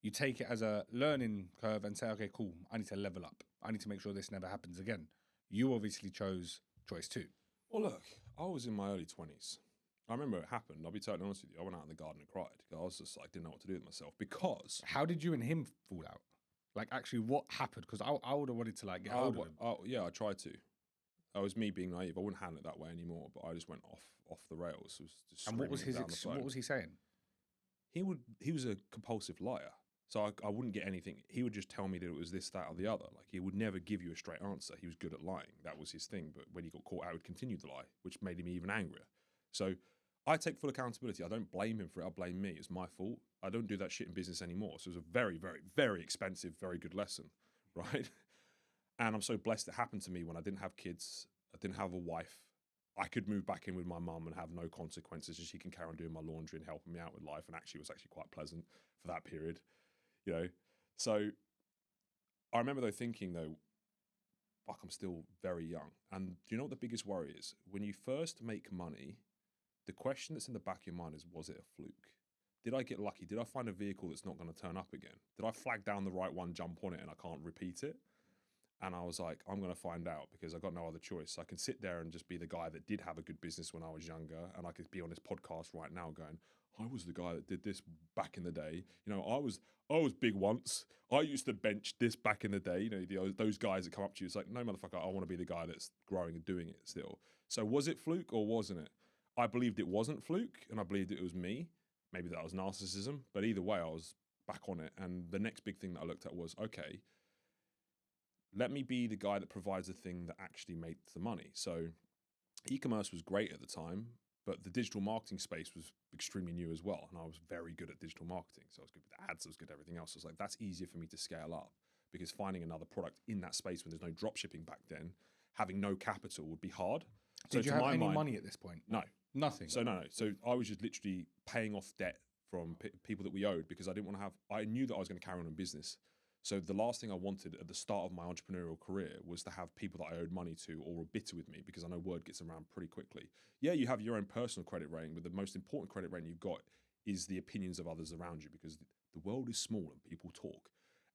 you take it as a learning curve and say, okay, cool, I need to level up. I need to make sure this never happens again. You obviously chose choice 2. Well, look, I was in my early 20s. I remember it happened. I'll be totally honest with you. I went out in the garden and cried. I was just like, didn't know what to do with myself because... How did you and him fall out? Like, actually, what happened? Because I would have wanted to, like, get hold of him. Yeah, I tried to. That was me being naive. I wouldn't handle it that way anymore, but I just went off the rails. It was just and what was what was he saying? He was a compulsive liar. So I wouldn't get anything. He would just tell me that it was this, that, or the other. Like, he would never give you a straight answer. He was good at lying. That was his thing. But when he got caught, I would continue the lie, which made him even angrier. So I take full accountability. I don't blame him for it. I blame me. It's my fault. I don't do that shit in business anymore. So it was a very, very, very expensive, very good lesson, right? And I'm so blessed it happened to me when I didn't have kids. I didn't have a wife. I could move back in with my mum and have no consequences, and she can carry on doing my laundry and helping me out with life. And actually, it was actually quite pleasant for that period, you know. So I remember though thinking though, fuck, I'm still very young. And do you know what the biggest worry is? When you first make money, the question that's in the back of your mind is, was it a fluke? Did I get lucky? Did I find a vehicle that's not going to turn up again? Did I flag down the right one, jump on it, and I can't repeat it? And I was like, I'm going to find out because I got no other choice. I can sit there and just be the guy that did have a good business when I was younger. And I could be on this podcast right now going, I was the guy that did this back in the day. You know, I was big once. I used to bench this back in the day. You know, those guys that come up to you, it's like, no, motherfucker, I want to be the guy that's growing and doing it still. So was it fluke or wasn't it? I believed it wasn't fluke and I believed it was me. Maybe that was narcissism, but either way, I was back on it. And the next big thing that I looked at was, okay, let me be the guy that provides the thing that actually makes the money. So e-commerce was great at the time, but the digital marketing space was extremely new as well. And I was very good at digital marketing. So I was good with ads, I was good at everything else. I was like, that's easier for me to scale up because finding another product in that space when there's no drop shipping back then, having no capital would be hard. Did you have any money at this point? No. Nothing? So no. So I was just literally paying off debt from people that we owed because I didn't want to have, I knew that I was going to carry on in business. So the last thing I wanted at the start of my entrepreneurial career was to have people that I owed money to or were bitter with me because I know word gets around pretty quickly. Yeah, you have your own personal credit rating, but the most important credit rating you've got is the opinions of others around you because the world is small and people talk.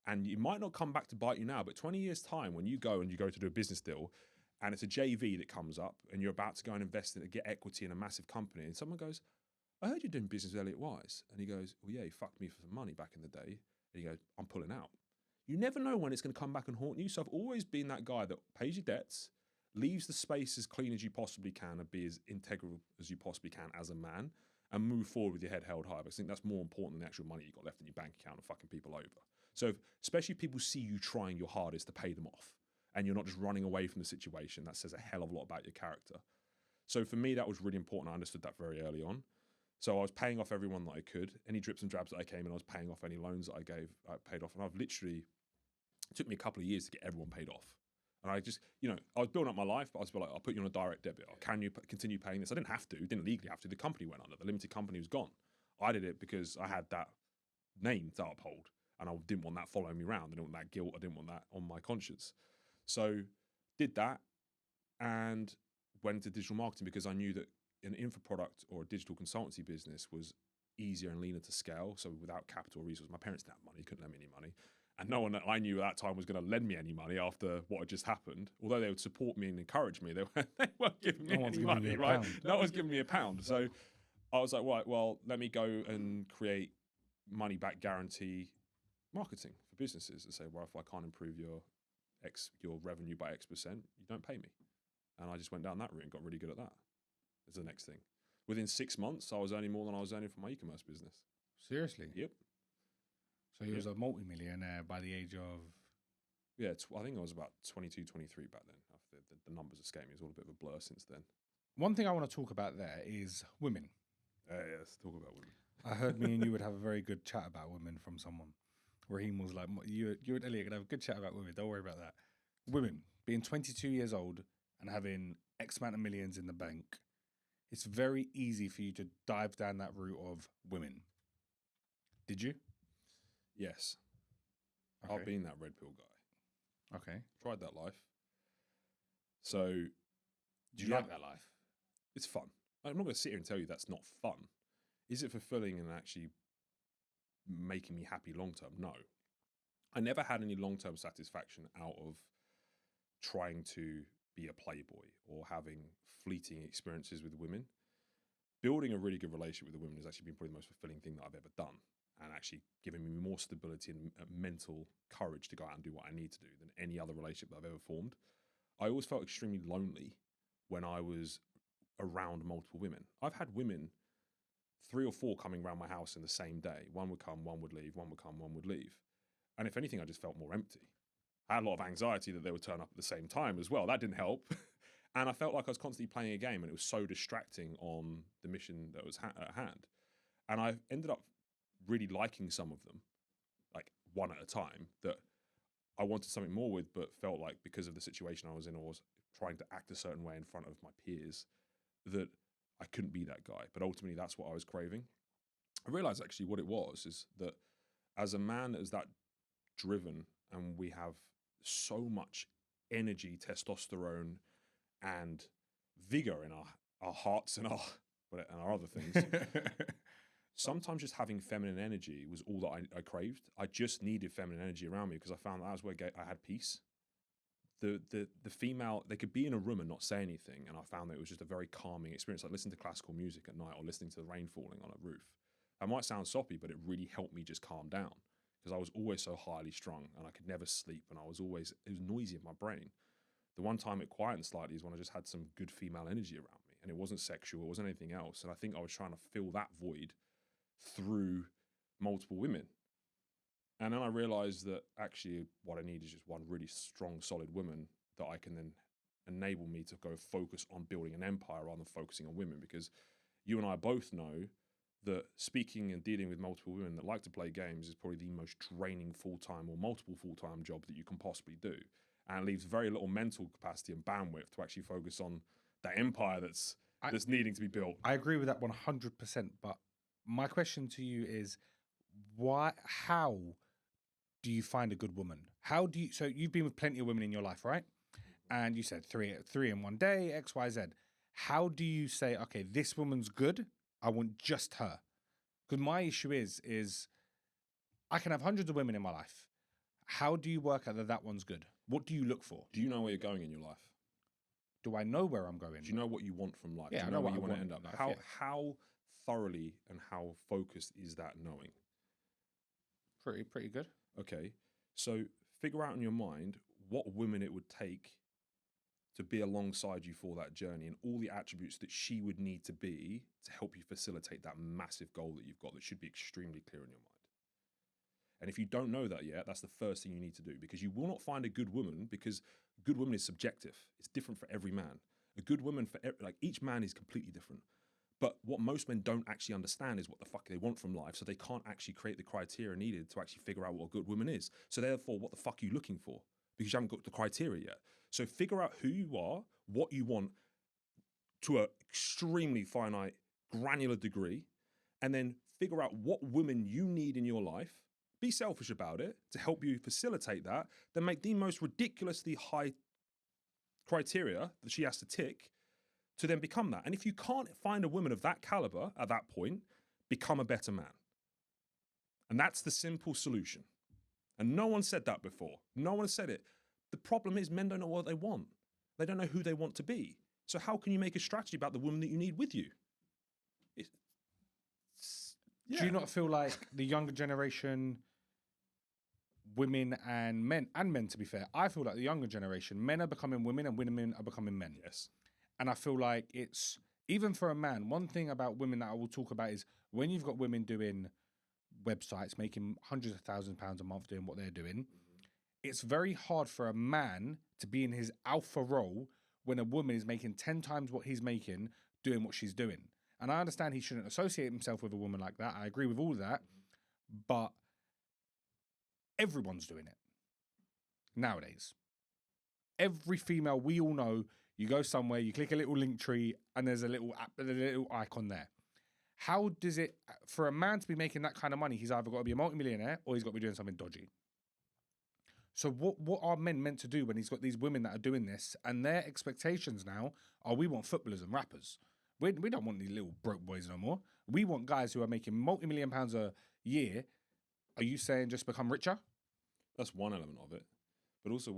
And it might not come back to bite you now, but 20 years time when you go to do a business deal and it's a JV that comes up and you're about to go and invest in it, get equity in a massive company and someone goes, I heard you're doing business with Elliot Wise. And he goes, well, yeah, he fucked me for some money back in the day. And he goes, I'm pulling out. You never know when it's going to come back and haunt you. So I've always been that guy that pays your debts, leaves the space as clean as you possibly can and be as integral as you possibly can as a man and move forward with your head held high. Because I think that's more important than the actual money you got left in your bank account and fucking people over. So especially if people see you trying your hardest to pay them off and you're not just running away from the situation, that says a hell of a lot about your character. So for me, that was really important. I understood that very early on. So I was paying off everyone that I could. Any drips and drabs that I came in, I was paying off any loans that I paid off. And I've literally, it took me a couple of years to get everyone paid off. And I just, I was building up my life, but I was like, I'll put you on a direct debit. Or can you continue paying this? I didn't have to, didn't legally have to. The company went under. The limited company was gone. I did it because I had that name to uphold. And I didn't want that following me around. I didn't want that guilt. I didn't want that on my conscience. So did that and went into digital marketing because I knew that an info product or a digital consultancy business was easier and leaner to scale. So without capital resources, my parents didn't have money, couldn't lend me any money. And no one that I knew at that time was going to lend me any money after what had just happened. Although they would support me and encourage me, they weren't giving me any money, right? No one's giving me a pound. So I was like, right, well, let me go and create money back guarantee marketing for businesses and say, well, if I can't improve your revenue by X%, you don't pay me. And I just went down that route and got really good at that. Is the next thing. Within 6 months, I was earning more than I was earning from my e-commerce business. Seriously? Yep. So he was a multi-millionaire by the age of... Yeah, I think I was about 22, 23 back then. The numbers escape me. It's all a bit of a blur since then. One thing I want to talk about there is women. Yeah, let's talk about women. I heard me and you would have a very good chat about women from someone. Raheem was like, you and Elliot could have a good chat about women. Don't worry about that. Women, being 22 years old and having X amount of millions in the bank, it's very easy for you to dive down that route of women. Did you? Yes. Okay. I've been that red pill guy. Okay. Tried that life. So... Do you like that life? It's fun. I'm not going to sit here and tell you that's not fun. Is it fulfilling and actually making me happy long term? No. I never had any long term satisfaction out of trying to be a playboy or having fleeting experiences with women. Building a really good relationship with the women has actually been probably the most fulfilling thing that I've ever done, and actually giving me more stability and mental courage to go out and do what I need to do than any other relationship that I've ever formed. I always felt extremely lonely when I was around multiple women. I've had women, 3 or 4 coming around my house in the same day. One would come, one would leave, one would come, one would leave. And if anything, I just felt more empty. I had a lot of anxiety that they would turn up at the same time as well. That didn't help. And I felt like I was constantly playing a game, and it was so distracting on the mission that was at hand. And I ended up really liking some of them, like one at a time, that I wanted something more with, but felt like because of the situation I was in, or was trying to act a certain way in front of my peers, that I couldn't be that guy. But ultimately, that's what I was craving. I realized actually what it was is that as a man that is that driven, and we have so much energy, testosterone, and vigor in our hearts and our other things. Sometimes just having feminine energy was all that I craved. I just needed feminine energy around me because I found that was where I had peace. The female, they could be in a room and not say anything, and I found that it was just a very calming experience. Like listening to classical music at night or listening to the rain falling on a roof. That might sound soppy, but it really helped me just calm down because I was always so highly strung and I could never sleep, and it was noisy in my brain. The one time it quietened slightly is when I just had some good female energy around me, and it wasn't sexual, it wasn't anything else. And I think I was trying to fill that void through multiple women. And then I realized that actually what I need is just one really strong, solid woman that I can then enable me to go focus on building an empire rather than focusing on women. Because you and I both know that speaking and dealing with multiple women that like to play games is probably the most draining full-time or multiple full-time job that you can possibly do. And it leaves very little mental capacity and bandwidth to actually focus on that empire that's needing to be built. I agree with that 100%. But my question to you is, how do you find a good woman? So you've been with plenty of women in your life, right? And you said three in one day, X, Y, Z. How do you say, okay, this woman's good, I want just her? Because my issue is I can have hundreds of women in my life. How do you work out that one's good? What do you look for? Do you know where you're going in your life? Do I know where I'm going? Do you know what you want from life? Yeah, Do you know where you want to end up? How thoroughly and how focused is that knowing? Pretty good. Okay, so figure out in your mind what women it would take to be alongside you for that journey and all the attributes that she would need to be to help you facilitate that massive goal that you've got that should be extremely clear in your mind. And if you don't know that yet, that's the first thing you need to do, because you will not find a good woman, because good woman is subjective. It's different for every man. A good woman each man is completely different. But what most men don't actually understand is what the fuck they want from life, so they can't actually create the criteria needed to actually figure out what a good woman is. So therefore, what the fuck are you looking for? Because you haven't got the criteria yet. So figure out who you are, what you want to an extremely finite, granular degree, and then figure out what women you need in your life. Be selfish about it to help you facilitate that, then make the most ridiculously high criteria that she has to tick to then become that. And if you can't find a woman of that caliber at that point, become a better man. And that's the simple solution. And no one said that before. No one said it. The problem is men don't know what they want. They don't know who they want to be. So how can you make a strategy about the woman that you need with you? Do you not feel like the younger generation, women and men to be fair, I feel like the younger generation, men are becoming women and women are becoming men. Yes. And I feel like it's, even for a man, one thing about women that I will talk about is when you've got women doing websites, making hundreds of thousands of pounds a month doing what they're doing, it's very hard for a man to be in his alpha role when a woman is making 10 times what he's making doing what she's doing. And I understand he shouldn't associate himself with a woman like that. I agree with all of that. But everyone's doing it nowadays. Every female, we all know, you go somewhere, you click a little link tree, and there's a little icon there. How does it, for a man to be making that kind of money, he's either got to be a multimillionaire or he's got to be doing something dodgy. So what are men meant to do when he's got these women that are doing this, and their expectations now are, we want footballers and rappers. We don't want these little broke boys no more. We want guys who are making multi-million pounds a year. Are you saying just become richer? That's one element of it. But also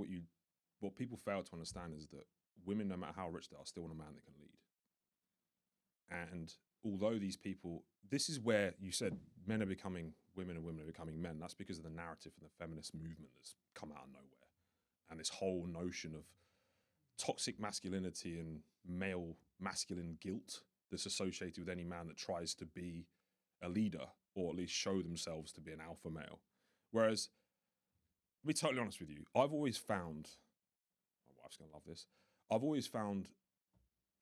what people fail to understand is that women, no matter how rich they are, still want a man that can lead. And although these people, this is where you said men are becoming women and women are becoming men. That's because of the narrative and the feminist movement that's come out of nowhere. And this whole notion of toxic masculinity and male masculine guilt that's associated with any man that tries to be a leader or at least show themselves to be an alpha male. Whereas, to be totally honest with you, I've always found, my wife's going to love this, I've always found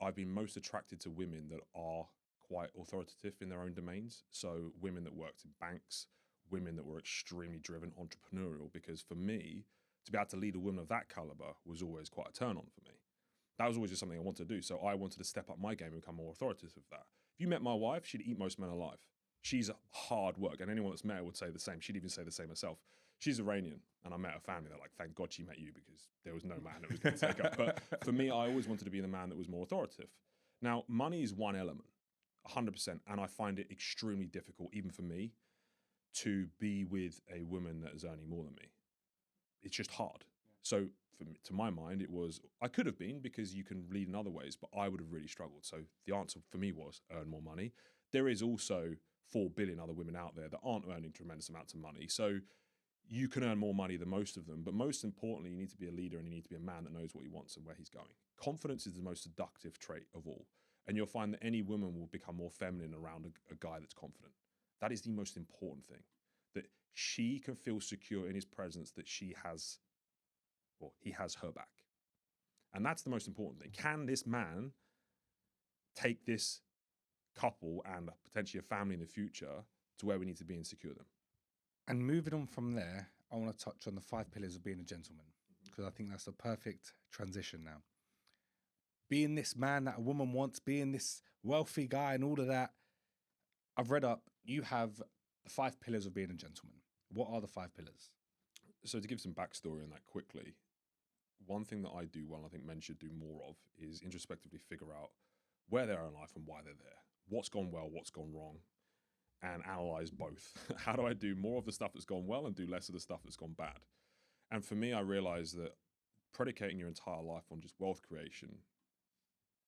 I've been most attracted to women that are quite authoritative in their own domains. So women that worked in banks, women that were extremely driven, entrepreneurial, because for me, to be able to lead a woman of that caliber was always quite a turn on for me. That was always just something I wanted to do. So I wanted to step up my game and become more authoritative of that. If you met my wife, she'd eat most men alive. She's hard work. And anyone that's met her would say the same. She'd even say the same herself. She's Iranian, and I met her family. They're like, thank God she met you, because there was no man that was going to take her. But for me, I always wanted to be the man that was more authoritative. Now, money is one element, 100%. And I find it extremely difficult, even for me, to be with a woman that is earning more than me. It's just hard. So for me, to my mind, I could have been, because you can lead in other ways, but I would have really struggled. So the answer for me was earn more money. There is also 4 billion other women out there that aren't earning tremendous amounts of money. So you can earn more money than most of them. But most importantly, you need to be a leader, and you need to be a man that knows what he wants and where he's going. Confidence is the most seductive trait of all. And you'll find that any woman will become more feminine around a guy that's confident. That is the most important thing. That she can feel secure in his presence, that he has her back. And that's the most important thing. Can this man take this couple and potentially a family in the future to where we need to be and secure them? And moving on from there, I want to touch on the 5 pillars of being a gentleman, because I think that's a perfect transition now. Being this man that a woman wants, being this wealthy guy and all of that. I've read up, you have the 5 pillars of being a gentleman. What are the 5 pillars? So to give some backstory on that quickly, one thing that I do well, and I think men should do more of, is introspectively figure out where they are in life and why they're there. What's gone well, what's gone wrong, and analyze both. How do I do more of the stuff that's gone well and do less of the stuff that's gone bad? And for me, I realized that predicating your entire life on just wealth creation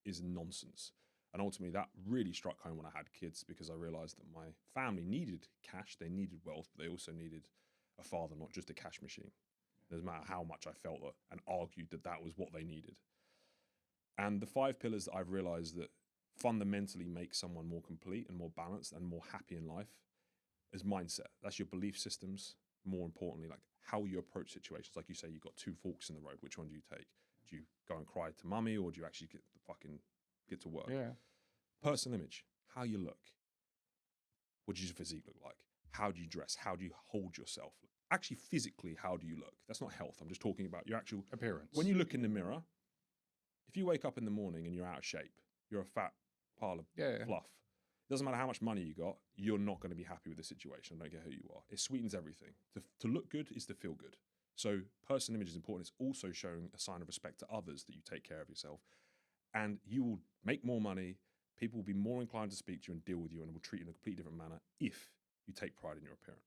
is nonsense. And ultimately, that really struck home when I had kids, because I realized that my family needed cash, they needed wealth, but they also needed a father, not just a cash machine. No matter how much I felt that and argued that that was what they needed. And the 5 pillars that I've realized that fundamentally make someone more complete and more balanced and more happy in life is mindset. That's your belief systems. More importantly, like how you approach situations. Like you say, you've got 2 forks in the road. Which one do you take? Do you go and cry to mummy, or do you actually get to work? Yeah. Personal image, how you look. What does your physique look like? How do you dress? How do you hold yourself? Actually, physically, how do you look? That's not health. I'm just talking about your actual appearance. When you look in the mirror, if you wake up in the morning and you're out of shape, you're a fat pile of fluff. It doesn't matter how much money you got, you're not going to be happy with the situation. I don't care who you are. It sweetens everything. To look good is to feel good. So personal image is important. It's also showing a sign of respect to others, that you take care of yourself. And you will make more money. People will be more inclined to speak to you and deal with you, and will treat you in a completely different manner if you take pride in your appearance.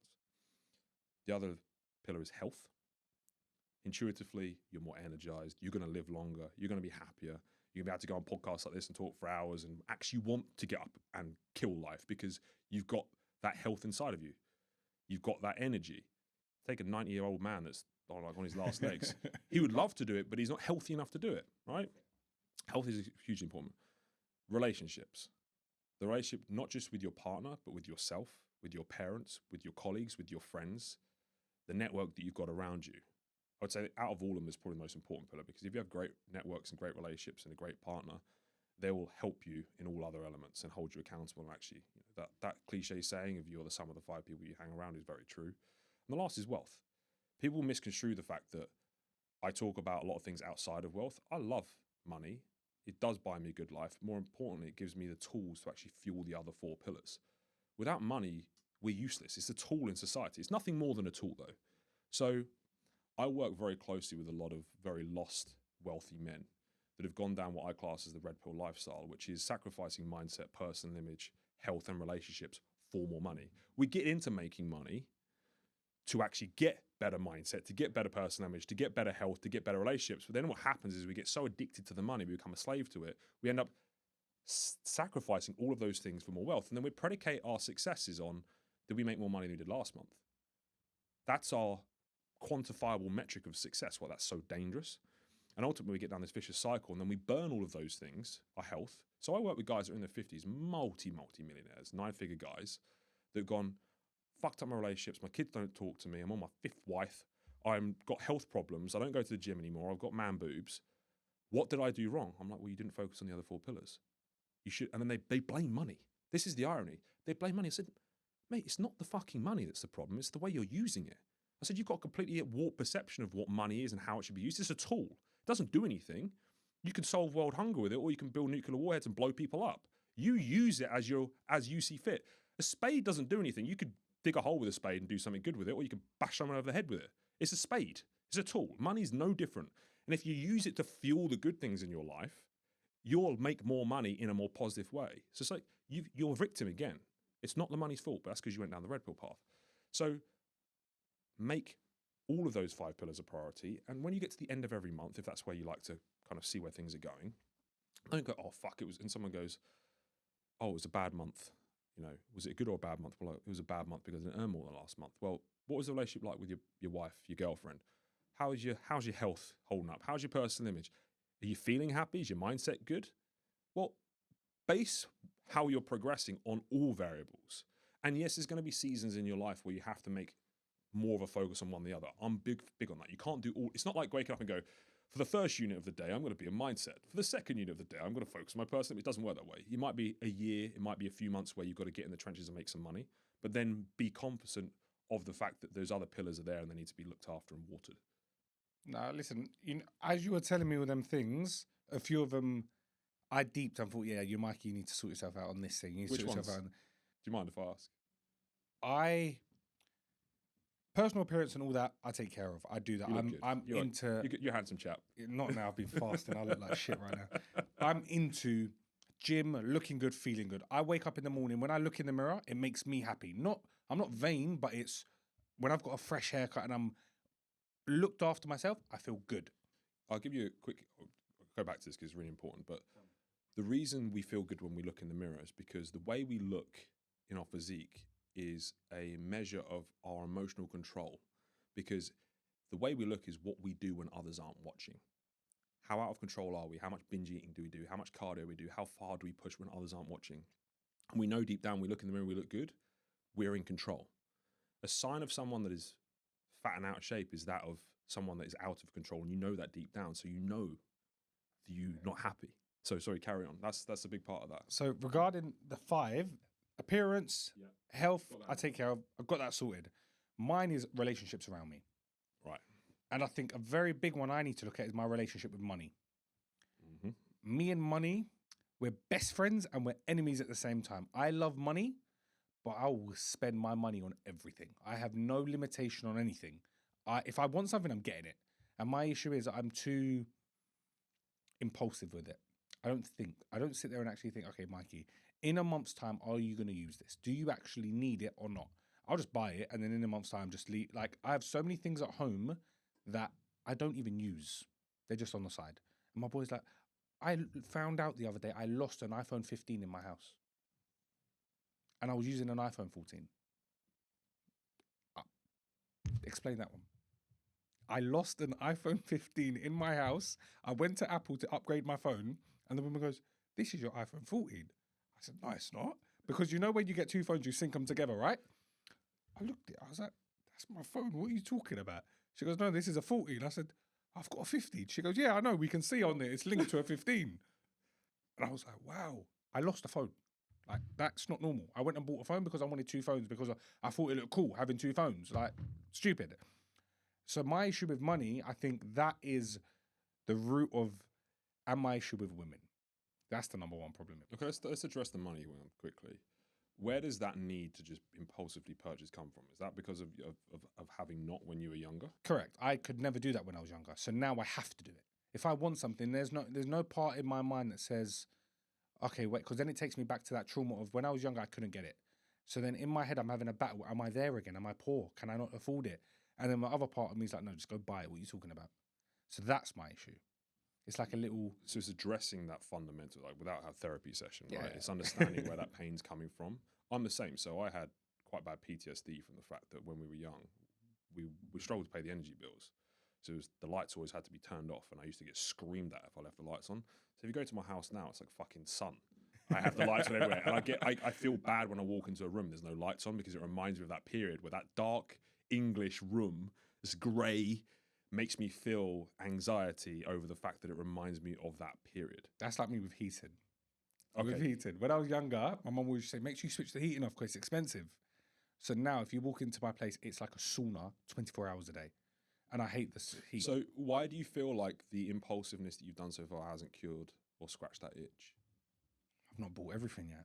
The other pillar is health. Intuitively, you're more energized. You're going to live longer. You're going to be happier. You're going to be able to go on podcasts like this and talk for hours and actually want to get up and kill life, because you've got that health inside of you. You've got that energy. Take a 90-year-old man that's on his last legs. He would love to do it, but he's not healthy enough to do it, right? Health is hugely important. Relationships. The relationship, not just with your partner, but with yourself, with your parents, with your colleagues, with your friends, the network that you've got around you. I would say out of all of them is probably the most important pillar, because if you have great networks and great relationships and a great partner, they will help you in all other elements and hold you accountable. And actually, that cliche saying of you're the sum of the 5 people you hang around is very true. And the last is wealth. People misconstrue the fact that I talk about a lot of things outside of wealth. I love money. It does buy me a good life. More importantly, it gives me the tools to actually fuel the other 4 pillars. Without money, we're useless. It's a tool in society. It's nothing more than a tool, though. So I work very closely with a lot of very lost, wealthy men that have gone down what I class as the red pill lifestyle, which is sacrificing mindset, personal image, health, and relationships for more money. We get into making money to actually get better mindset, to get better personal image, to get better health, to get better relationships. But then what happens is we get so addicted to the money, we become a slave to it. We end up sacrificing all of those things for more wealth. And then we predicate our successes on, did we make more money than we did last month? That's our quantifiable metric of success. Well, that's so dangerous. And ultimately we get down this vicious cycle, and then we burn all of those things, our health. So I work with guys that are in their 50s, multi-millionaires, 9-figure guys that have gone, fucked up my relationships, my kids don't talk to me, I'm on my 5th wife, I've got health problems, I don't go to the gym anymore, I've got man boobs. What did I do wrong? I'm like, well, you didn't focus on the other 4 pillars. You should. And then they blame money. This is the irony. They blame money. I said, mate, it's not the fucking money that's the problem. It's the way you're using it. I said, you've got a completely warped perception of what money is and how it should be used. It's a tool. It doesn't do anything. You can solve world hunger with it, or you can build nuclear warheads and blow people up. You use it as you see fit. A spade doesn't do anything. You could dig a hole with a spade and do something good with it, or you could bash someone over the head with it. It's a spade. It's a tool. Money's no different. And if you use it to fuel the good things in your life, you'll make more money in a more positive way. So it's like you're a victim again. It's not the money's fault, but that's because you went down the red pill path. So make all of those 5 pillars a priority. And when you get to the end of every month, if that's where you like to kind of see where things are going, don't go, oh, fuck, it was, and someone goes, oh, it was a bad month. You know, was it a good or a bad month? Well, it was a bad month because I didn't earn more than last month. Well, what was the relationship like with your wife, your girlfriend? How's your health holding up? How's your personal image? Are you feeling happy? Is your mindset good? Well, base how you're progressing on all variables. And yes, there's going to be seasons in your life where you have to make more of a focus on one than the other. I'm big on that. You can't do all. It's not like waking up and go, for the first unit of the day, I'm going to be a mindset. For the second unit of the day, I'm going to focus on my personal. It doesn't work that way. It might be a year, it might be a few months where you've got to get in the trenches and make some money, but then be cognizant of the fact that those other pillars are there and they need to be looked after and watered. Now, listen, as you were telling me all them things, a few of them I deeped and thought, yeah, Mikey, you need to sort yourself out on this thing. You need to Which sort ones? yourself out. Do you mind if I ask? Personal appearance and all that, I take care of. I do that. You're into... You're a handsome chap. Not now, I've been fasting. I look like shit right now. I'm into gym, looking good, feeling good. I wake up in the morning. When I look in the mirror, it makes me happy. I'm not vain, but it's when I've got a fresh haircut and I'm looked after myself, I feel good. I'll give you a quick, go back to this because it's really important, but the reason we feel good when we look in the mirror is because the way we look in our physique is a measure of our emotional control, because the way we look is what we do when others aren't watching. How out of control are we? How much binge eating do we do? How much cardio we do? How far do we push when others aren't watching? And we know deep down, we look in the mirror, we look good, we're in control. A sign of someone that is fat and out of shape is that of someone that is out of control, and you know that deep down, so you know that you're not happy. So sorry, carry on. That's a big part of that. So regarding the 5, appearance, health, I take care of. I've got that sorted. Mine is relationships around me. Right. And I think a very big one I need to look at is my relationship with money. Mm-hmm. Me and money, we're best friends and we're enemies at the same time. I love money, but I will spend my money on everything. I have no limitation on anything. If I want something, I'm getting it. And my issue is that I'm too impulsive with it. I don't sit there and actually think, okay, Mikey, in a month's time, are you going to use this? Do you actually need it or not? I'll just buy it and then in a month's time, just leave. Like, I have so many things at home that I don't even use. They're just on the side. And my boy's like, I found out the other day I lost an iPhone 15 in my house. And I was using an iPhone 14. Explain that one. I lost an iPhone 15 in my house. I went to Apple to upgrade my phone. And the woman goes, this is your iPhone 14. I said, no, it's not. Because you know when you get 2 phones, you sync them together, right? I looked at it. I was like, that's my phone. What are you talking about? She goes, no, this is a 14. I said, I've got a 15. She goes, yeah, I know. We can see on there. It's linked to a 15. And I was like, wow, I lost a phone. Like, that's not normal. I went and bought a phone because I wanted 2 phones because I thought it looked cool having 2 phones. Like, stupid. So my issue with money, I think that is the root of, and my issue with women. That's the number one problem. Okay, let's address the money one quickly. Where does that need to just impulsively purchase come from? Is that because of having not when you were younger? Correct. I could never do that when I was younger. So now I have to do it. If I want something, there's no part in my mind that says, okay, wait, because then it takes me back to that trauma of when I was younger, I couldn't get it. So then in my head, I'm having a battle. Am I there again? Am I poor? Can I not afford it? And then my other part of me is like, no, just go buy it. What are you talking about? So that's my issue. It's like a little... So it's addressing that fundamental, like without a therapy session, right? It's understanding where that pain's coming from. I'm the same. So I had quite bad PTSD from the fact that when we were young, we struggled to pay the energy bills. So the lights always had to be turned off, and I used to get screamed at if I left the lights on. So if you go to my house now, it's like fucking sun. I have the lights on everywhere, and I feel bad when I walk into a room, there's no lights on, because it reminds me of that period where that dark English room, this grey, makes me feel anxiety over the fact that it reminds me of that period. That's like me with heating. Okay. With heating. When I was younger, my mum would say, make sure you switch the heating off because it's expensive. So now if you walk into my place, it's like a sauna 24 hours a day. And I hate the heat. So why do you feel like the impulsiveness that you've done so far hasn't cured or scratched that itch? I've not bought everything yet.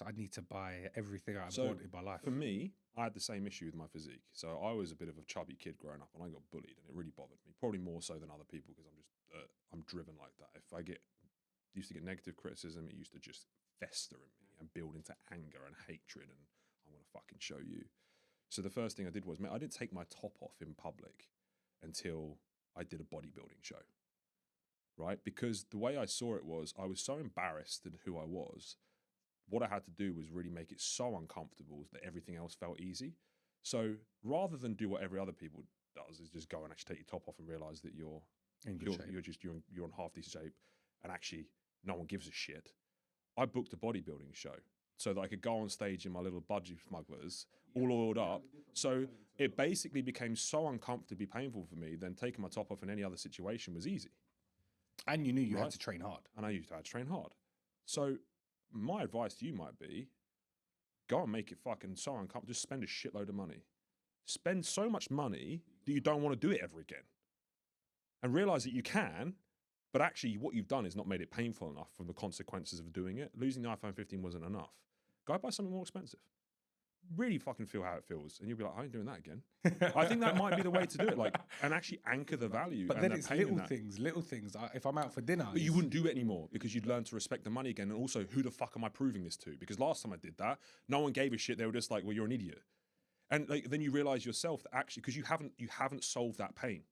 I need to buy everything I've wanted in my life. For me, I had the same issue with my physique. So I was a bit of a chubby kid growing up, and I got bullied, and it really bothered me. Probably more so than other people because I'm driven like that. If I used to get negative criticism, it used to just fester in me and build into anger and hatred, and I'm gonna fucking show you. So the first thing I did was, I didn't take my top off in public until I did a bodybuilding show, right? Because the way I saw it was, I was so embarrassed in who I was. What I had to do was really make it so uncomfortable that everything else felt easy. So rather than do what every other people does, is just go and actually take your top off and realize that you're in half decent shape, and actually no one gives a shit. I booked a bodybuilding show so that I could go on stage in my little budgie smugglers, all oiled up. So it basically became so uncomfortably painful for me. Then taking my top off in any other situation was easy. And you knew you had to train hard. And I used to have to train hard. So my advice to you might be, go and make it fucking so uncomfortable. Just spend a shitload of money. Spend so much money that you don't want to do it ever again. And realize that you can, but actually what you've done is not made it painful enough from the consequences of doing it. Losing the iPhone 15 wasn't enough. Go buy something more expensive. Really fucking feel how it feels. And you'll be like, I ain't doing that again. I think that might be the way to do it, and actually anchor the value. But then it's little things. If I'm out for dinner. But you wouldn't do it anymore because you'd learn to respect the money again. And also, who the fuck am I proving this to? Because last time I did that, no one gave a shit. They were just like, well, you're an idiot. And then you realize yourself that actually, because you haven't solved that pain.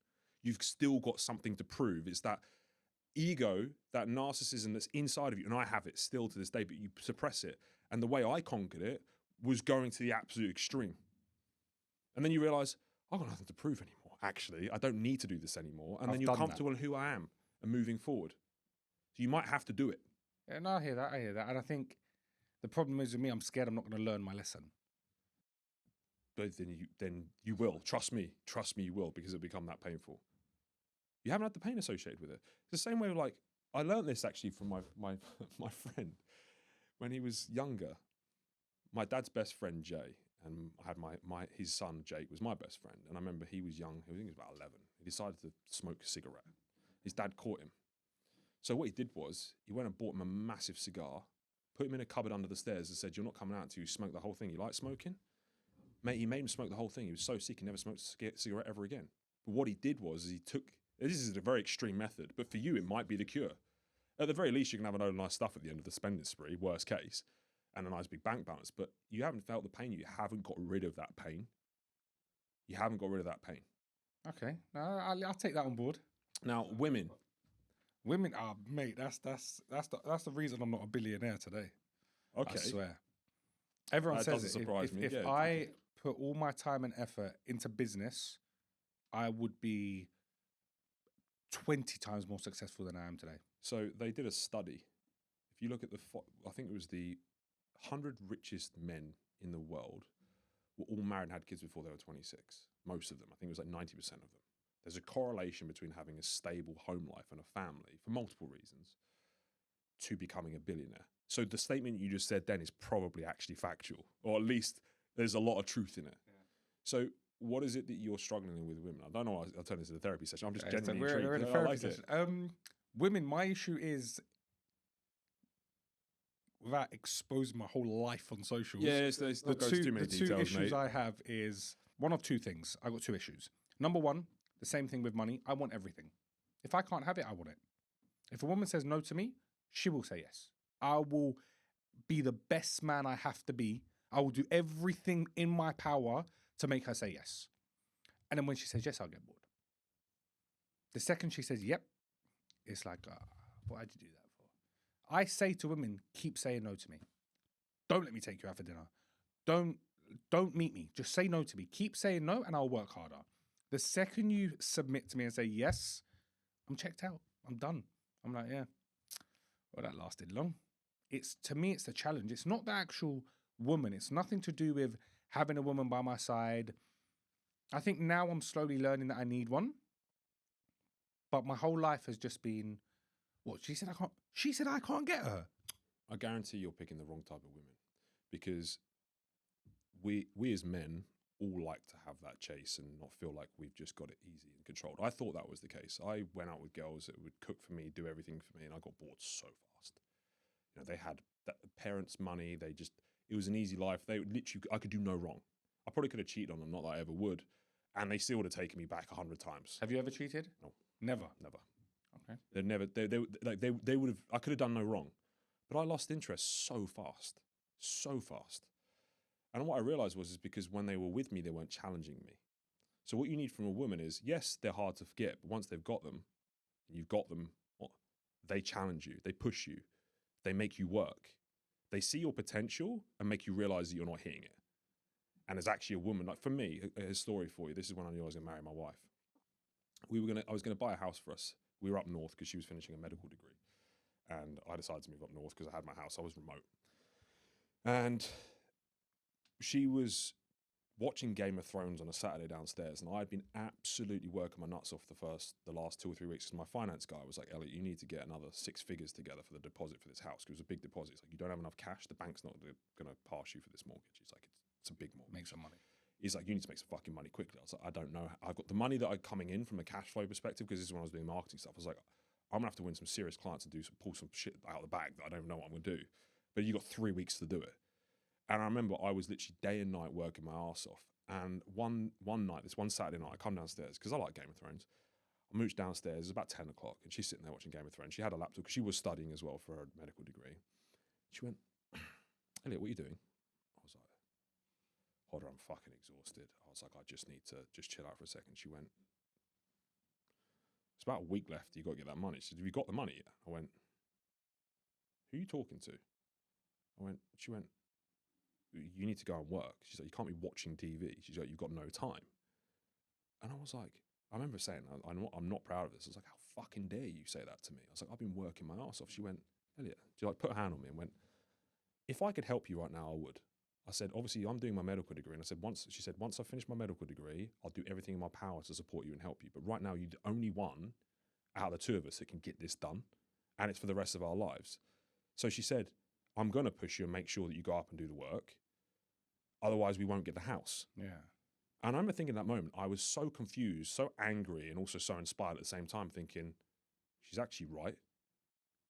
You've still got something to prove. It's that ego, that narcissism that's inside of you. And I have it still to this day, but you suppress it. And the way I conquered it was going to the absolute extreme. And then you realize, I've got nothing to prove anymore. Actually, I don't need to do this anymore. And then you're comfortable in who I am and moving forward. So you might have to do it. Yeah, no, I hear that. And I think the problem is with me, I'm scared I'm not going to learn my lesson. But then you will. Trust me, you will, because it'll become that painful. You haven't had the pain associated with it. It's the same way with, like, I learned this actually from my friend when he was younger. My dad's best friend, Jay, and I had his son, Jake, was my best friend. And I remember he was young. I think he was about 11. He decided to smoke a cigarette. His dad caught him. So what he did was, he went and bought him a massive cigar, put him in a cupboard under the stairs and said, you're not coming out until you smoke the whole thing. You like smoking? Mate, he made him smoke the whole thing. He was so sick, he never smoked a cigarette ever again. But what he did was, this is a very extreme method, but for you, it might be the cure. At the very least, you can have a load of nice stuff at the end of the spending spree, worst case, and a nice big bank balance, but you haven't felt the pain. You haven't got rid of that pain. You haven't got rid of that pain. Okay, no, I'll take that on board. Now, women, mate, that's the reason I'm not a billionaire today. Okay, I swear. Everyone says it. Surprise me. If I put all my time and effort into business, I would be 20 times more successful than I am today. So they did a study. If you look at I think it was the 100 richest men in the world were all married and had kids before they were 26. Most of them. I think it was like 90% of them. There's a correlation between having a stable home life and a family, for multiple reasons, to becoming a billionaire. So the statement you just said then is probably actually factual, or at least there's a lot of truth in it. Yeah. So what is it that you're struggling with women? I don't know. I'll turn this into a therapy session. I'm just genuinely intrigued. We're in a therapy session. Women, my issue is, without exposing my whole life on socials. Yeah, there's not too many details, The two issues mate. I have is one of two things. I got two issues. Number one, the same thing with money. I want everything. If I can't have it, I want it. If a woman says no to me, she will say yes. I will be the best man I have to be. I will do everything in my power to make her say yes. And then when she says yes, I'll get bored. The second she says yep, it's like, why did you do that for? I say to women, keep saying no to me. Don't let me take you out for dinner. Don't meet me. Just say no to me. Keep saying no and I'll work harder. The second you submit to me and say yes, I'm checked out. I'm done. I'm like, yeah, well, that lasted long. To me, it's the challenge. It's not the actual woman. It's nothing to do with having a woman by my side, I think now I'm slowly learning that I need one. But my whole life has just been, what, she said I can't get her. I guarantee you're picking the wrong type of women, because we as men all like to have that chase and not feel like we've just got it easy and controlled. I thought that was the case. I went out with girls that would cook for me, do everything for me, and I got bored so fast. You know, they had that parents' money. It was an easy life. They would literally, I could do no wrong. I probably could have cheated on them, not that I ever would, and they still would have taken me back 100 times. Have you ever cheated? No, never. Okay. They would have. I could have done no wrong, but I lost interest so fast. And what I realized was because when they were with me, they weren't challenging me. So what you need from a woman is, yes, they're hard to forget, but once they've got them, and you've got them, they challenge you, they push you, they make you work. They see your potential and make you realize that you're not hitting it. And there's actually a woman, like for me, a story for you. This is when I knew I was going to marry my wife. I was going to buy a house for us. We were up north because she was finishing a medical degree. And I decided to move up north because I had my house. I was remote. And she was watching Game of Thrones on a Saturday downstairs, and I had been absolutely working my nuts off the last 2 or 3 weeks. Because my finance guy was like, Elliot, you need to get another 6 figures together for the deposit for this house, because it was a big deposit. It's like, you don't have enough cash, the bank's not going to pass you for this mortgage. He's like, it's a big mortgage. Make some money. He's like, you need to make some fucking money quickly. I was like, I don't know. I've got the money that I'm coming in from a cash flow perspective, because this is when I was doing marketing stuff. I was like, I'm going to have to win some serious clients and pull some shit out of the bag that I don't even know what I'm going to do. But you got 3 weeks to do it. And I remember I was literally day and night working my ass off. And one night, this one Saturday night, I come downstairs because I like Game of Thrones. I mooch downstairs. It's about 10 o'clock, and she's sitting there watching Game of Thrones. She had a laptop because she was studying as well for her medical degree. She went, Elliot, what are you doing? I was like, hold on, I'm fucking exhausted. I was like, I just need to just chill out for a second. She went, it's about a week left. You got to get that money. She said, have you got the money yet? I went, who are you talking to? She went, you need to go and work. She's like, you can't be watching TV. She's like, you've got no time. And I was like, I remember saying, I'm not proud of this. I was like, how fucking dare you say that to me? I was like, I've been working my ass off. She went, Elliot, she like put her hand on me and went, if I could help you right now, I would. I said, obviously, I'm doing my medical degree. And I said, once I finish my medical degree, I'll do everything in my power to support you and help you. But right now, you're the only one out of the two of us that can get this done. And it's for the rest of our lives. So she said, I'm going to push you and make sure that you go up and do the work. Otherwise, we won't get the house. Yeah. And I remember thinking that moment, I was so confused, so angry, and also so inspired at the same time, thinking, she's actually right.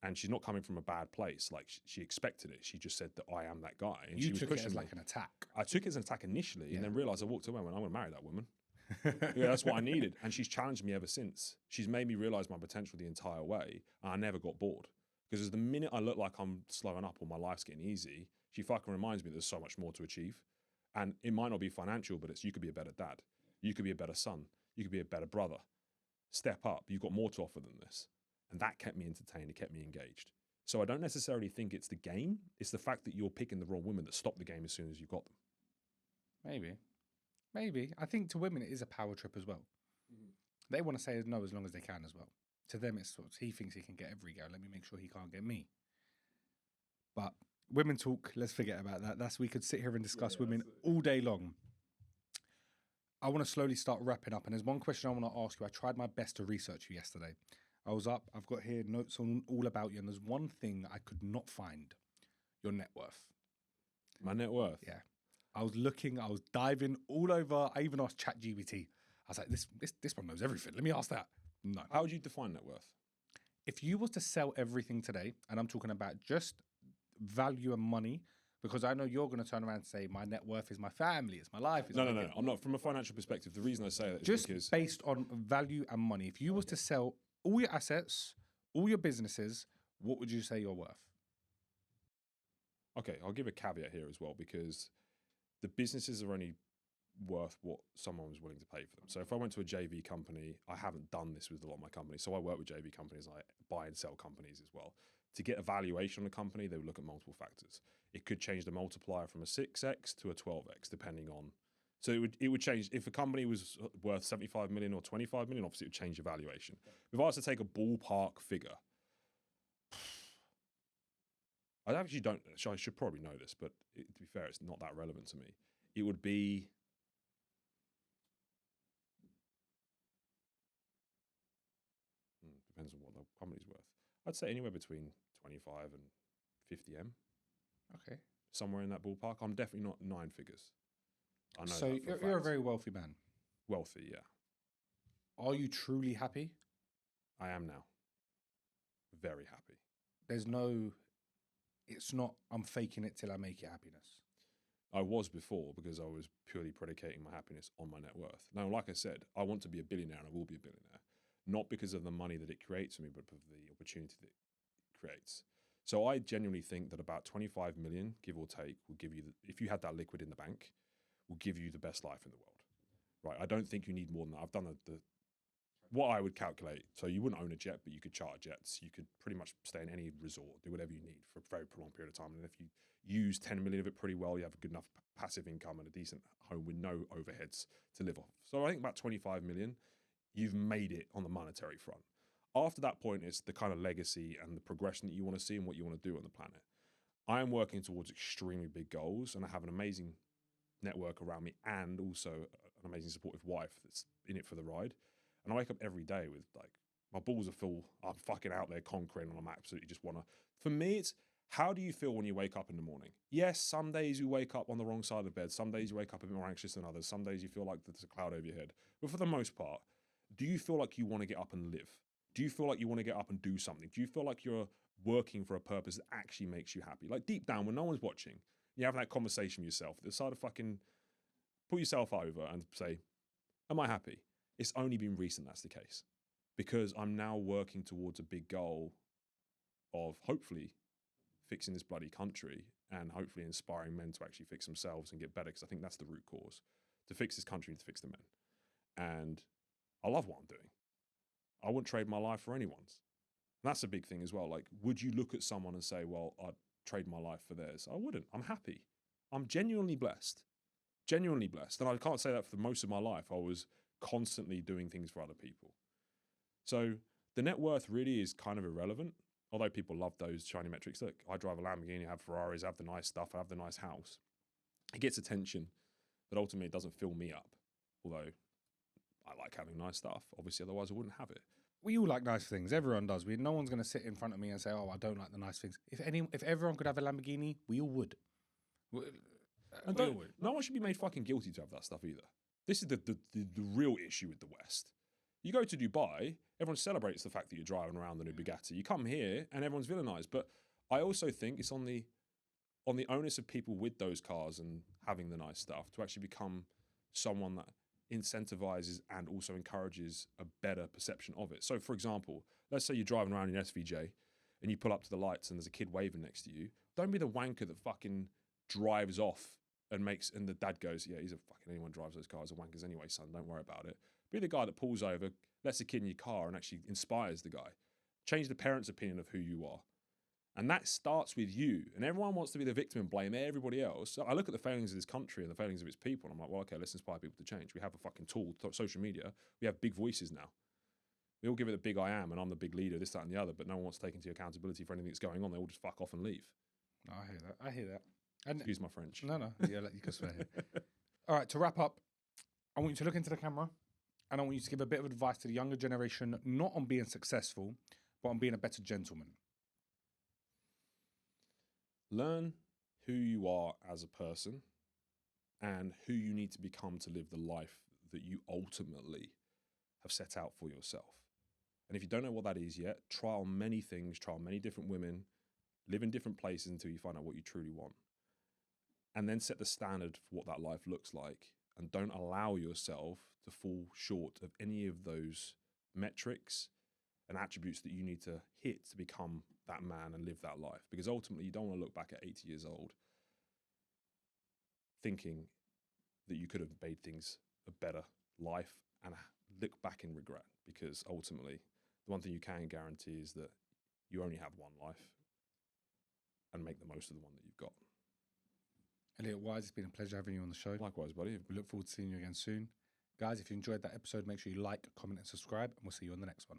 And she's not coming from a bad place. Like, she expected it. She just said that I am that guy. And You she was took it pushing as me. like an attack. I took it as an attack initially, Yeah. and then realized I walked away and went, I'm going to marry that woman. Yeah, that's what I needed. And she's challenged me ever since. She's made me realize my potential the entire way. And I never got bored. Because the minute I look like I'm slowing up or my life's getting easy, she fucking reminds me there's so much more to achieve. And it might not be financial, but it's you could be a better dad. You could be a better son. You could be a better brother. Step up. You've got more to offer than this. And that kept me entertained. It kept me engaged. So I don't necessarily think it's the game. It's the fact that you're picking the wrong women that stop the game as soon as you've got them. Maybe. I think to women, it is a power trip as well. They want to say no as long as they can as well. To them, it's sort of, he thinks he can get every girl. Let me make sure he can't get me. But women talk, let's forget about that. We could sit here and discuss women all day long. I want to slowly start wrapping up. And there's one question I want to ask you. I tried my best to research you yesterday. I was up. I've got here notes on all about you. And there's one thing I could not find. Your net worth. My net worth? Yeah. I was looking. I was diving all over. I even asked ChatGPT. I was like, this one knows everything. Let me ask that. No. How would you define net worth? If you was to sell everything today, and I'm talking about just value and money, because I know you're going to turn around and say, my net worth is my family, it's my life. It's No. I'm not. From a financial perspective, the reason I say that is just because... based on value and money. If you was to sell all your assets, all your businesses, what would you say you're worth? Okay, I'll give a caveat here as well, because the businesses are only worth what someone was willing to pay for them. So if I went to a JV company, I haven't done this with a lot of my companies. So I work with JV companies, I buy and sell companies as well. To get a valuation on a company, they would look at multiple factors. It could change the multiplier from a 6x to a 12x, depending on. So it would change. If a company was worth 75 million or 25 million, obviously it would change your valuation. If I was to take a ballpark figure, I actually don't, I should probably know this, but to be fair, it's not that relevant to me. It would be Depends on what the company's worth. I'd say anywhere between 25 and 50 M. Okay. Somewhere in that ballpark. I'm definitely not 9 figures. I know So that for a you're a fact. very wealthy man. Wealthy, yeah. Are you truly happy? I am now. Very happy. There's no, it's not, I'm faking it till I make it happiness. I was before because I was purely predicating my happiness on my net worth. Now, like I said, I want to be a billionaire and I will be a billionaire. Not because of the money that it creates for me, but for the opportunity that it creates. So I genuinely think that about 25 million, give or take, will give you, if you had that liquid in the bank, will give you the best life in the world. Right? I don't think you need more than that. I've done what I would calculate. So you wouldn't own a jet, but you could charter jets. You could pretty much stay in any resort, do whatever you need for a very prolonged period of time. And if you use 10 million of it pretty well, you have a good enough passive income and a decent home with no overheads to live off. So I think about 25 million, you've made it on the monetary front. After that point, it's the kind of legacy and the progression that you want to see and what you want to do on the planet. I am working towards extremely big goals, and I have an amazing network around me and also an amazing supportive wife that's in it for the ride. And I wake up every day with like, my balls are full. I'm fucking out there conquering and I'm absolutely just want to. For me, it's how do you feel when you wake up in the morning? Yes, some days you wake up on the wrong side of the bed. Some days you wake up a bit more anxious than others. Some days you feel like there's a cloud over your head. But for the most part, do you feel like you want to get up and live? Do you feel like you want to get up and do something? Do you feel like you're working for a purpose that actually makes you happy? Like deep down, when no one's watching, you have that conversation with yourself. Decide to fucking put yourself over and say, am I happy? It's only been recent that's the case, because I'm now working towards a big goal of hopefully fixing this bloody country and hopefully inspiring men to actually fix themselves and get better, because I think that's the root cause, to fix this country and to fix the men. And I love what I'm doing. I wouldn't trade my life for anyone's. And that's a big thing as well. Like, would you look at someone and say, well, I'd trade my life for theirs? I wouldn't. I'm happy. I'm genuinely blessed. Genuinely blessed. And I can't say that for most of my life. I was constantly doing things for other people. So the net worth really is kind of irrelevant, although people love those shiny metrics. Look, I drive a Lamborghini, I have Ferraris, I have the nice stuff, I have the nice house. It gets attention, but ultimately it doesn't fill me up. Although I like having nice stuff, obviously, otherwise I wouldn't have it. We all like nice things. Everyone does. No one's going to sit in front of me and say, oh, I don't like the nice things. If everyone could have a Lamborghini, we all would. And no one should be made fucking guilty to have that stuff either. This is the real issue with the West. You go to Dubai, everyone celebrates the fact that you're driving around the new Bugatti. You come here and everyone's villainized. But I also think it's on the onus of people with those cars and having the nice stuff to actually become someone that incentivizes and also encourages a better perception of it. So, for example, let's say you're driving around in SVJ and you pull up to the lights and there's a kid waving next to you. Don't be the wanker that fucking drives off and the dad goes, yeah, he's a fucking, anyone drives those cars are wankers anyway, son, don't worry about it. Be the guy that pulls over, lets a kid in your car and actually inspires the guy. Change the parents' opinion of who you are. And that starts with you. And everyone wants to be the victim and blame everybody else. So I look at the failings of this country and the failings of its people, and I'm like, well, okay, let's inspire people to change. We have a fucking tool, social media. We have big voices now. We all give it the big I am, and I'm the big leader, this, that, and the other, but no one wants to take into accountability for anything that's going on. They all just fuck off and leave. No, I hear that. And excuse my French. No. Yeah, you can swear here. All right, to wrap up, I want you to look into the camera and I want you to give a bit of advice to the younger generation, not on being successful, but on being a better gentleman. Learn who you are as a person and who you need to become to live the life that you ultimately have set out for yourself. And if you don't know what that is yet, try on many things, try on many different women, live in different places until you find out what you truly want. And then set the standard for what that life looks like. And don't allow yourself to fall short of any of those metrics and attributes that you need to hit to become that man and live that life. Because ultimately, you don't want to look back at 80 years old thinking that you could have made things a better life and look back in regret. Because ultimately, the one thing you can guarantee is that you only have one life, and make the most of the one that you've got. Elliot Wise, it's been a pleasure having you on the show. Likewise, buddy. We look forward to seeing you again soon. Guys, if you enjoyed that episode, make sure you like, comment, and subscribe, and we'll see you on the next one.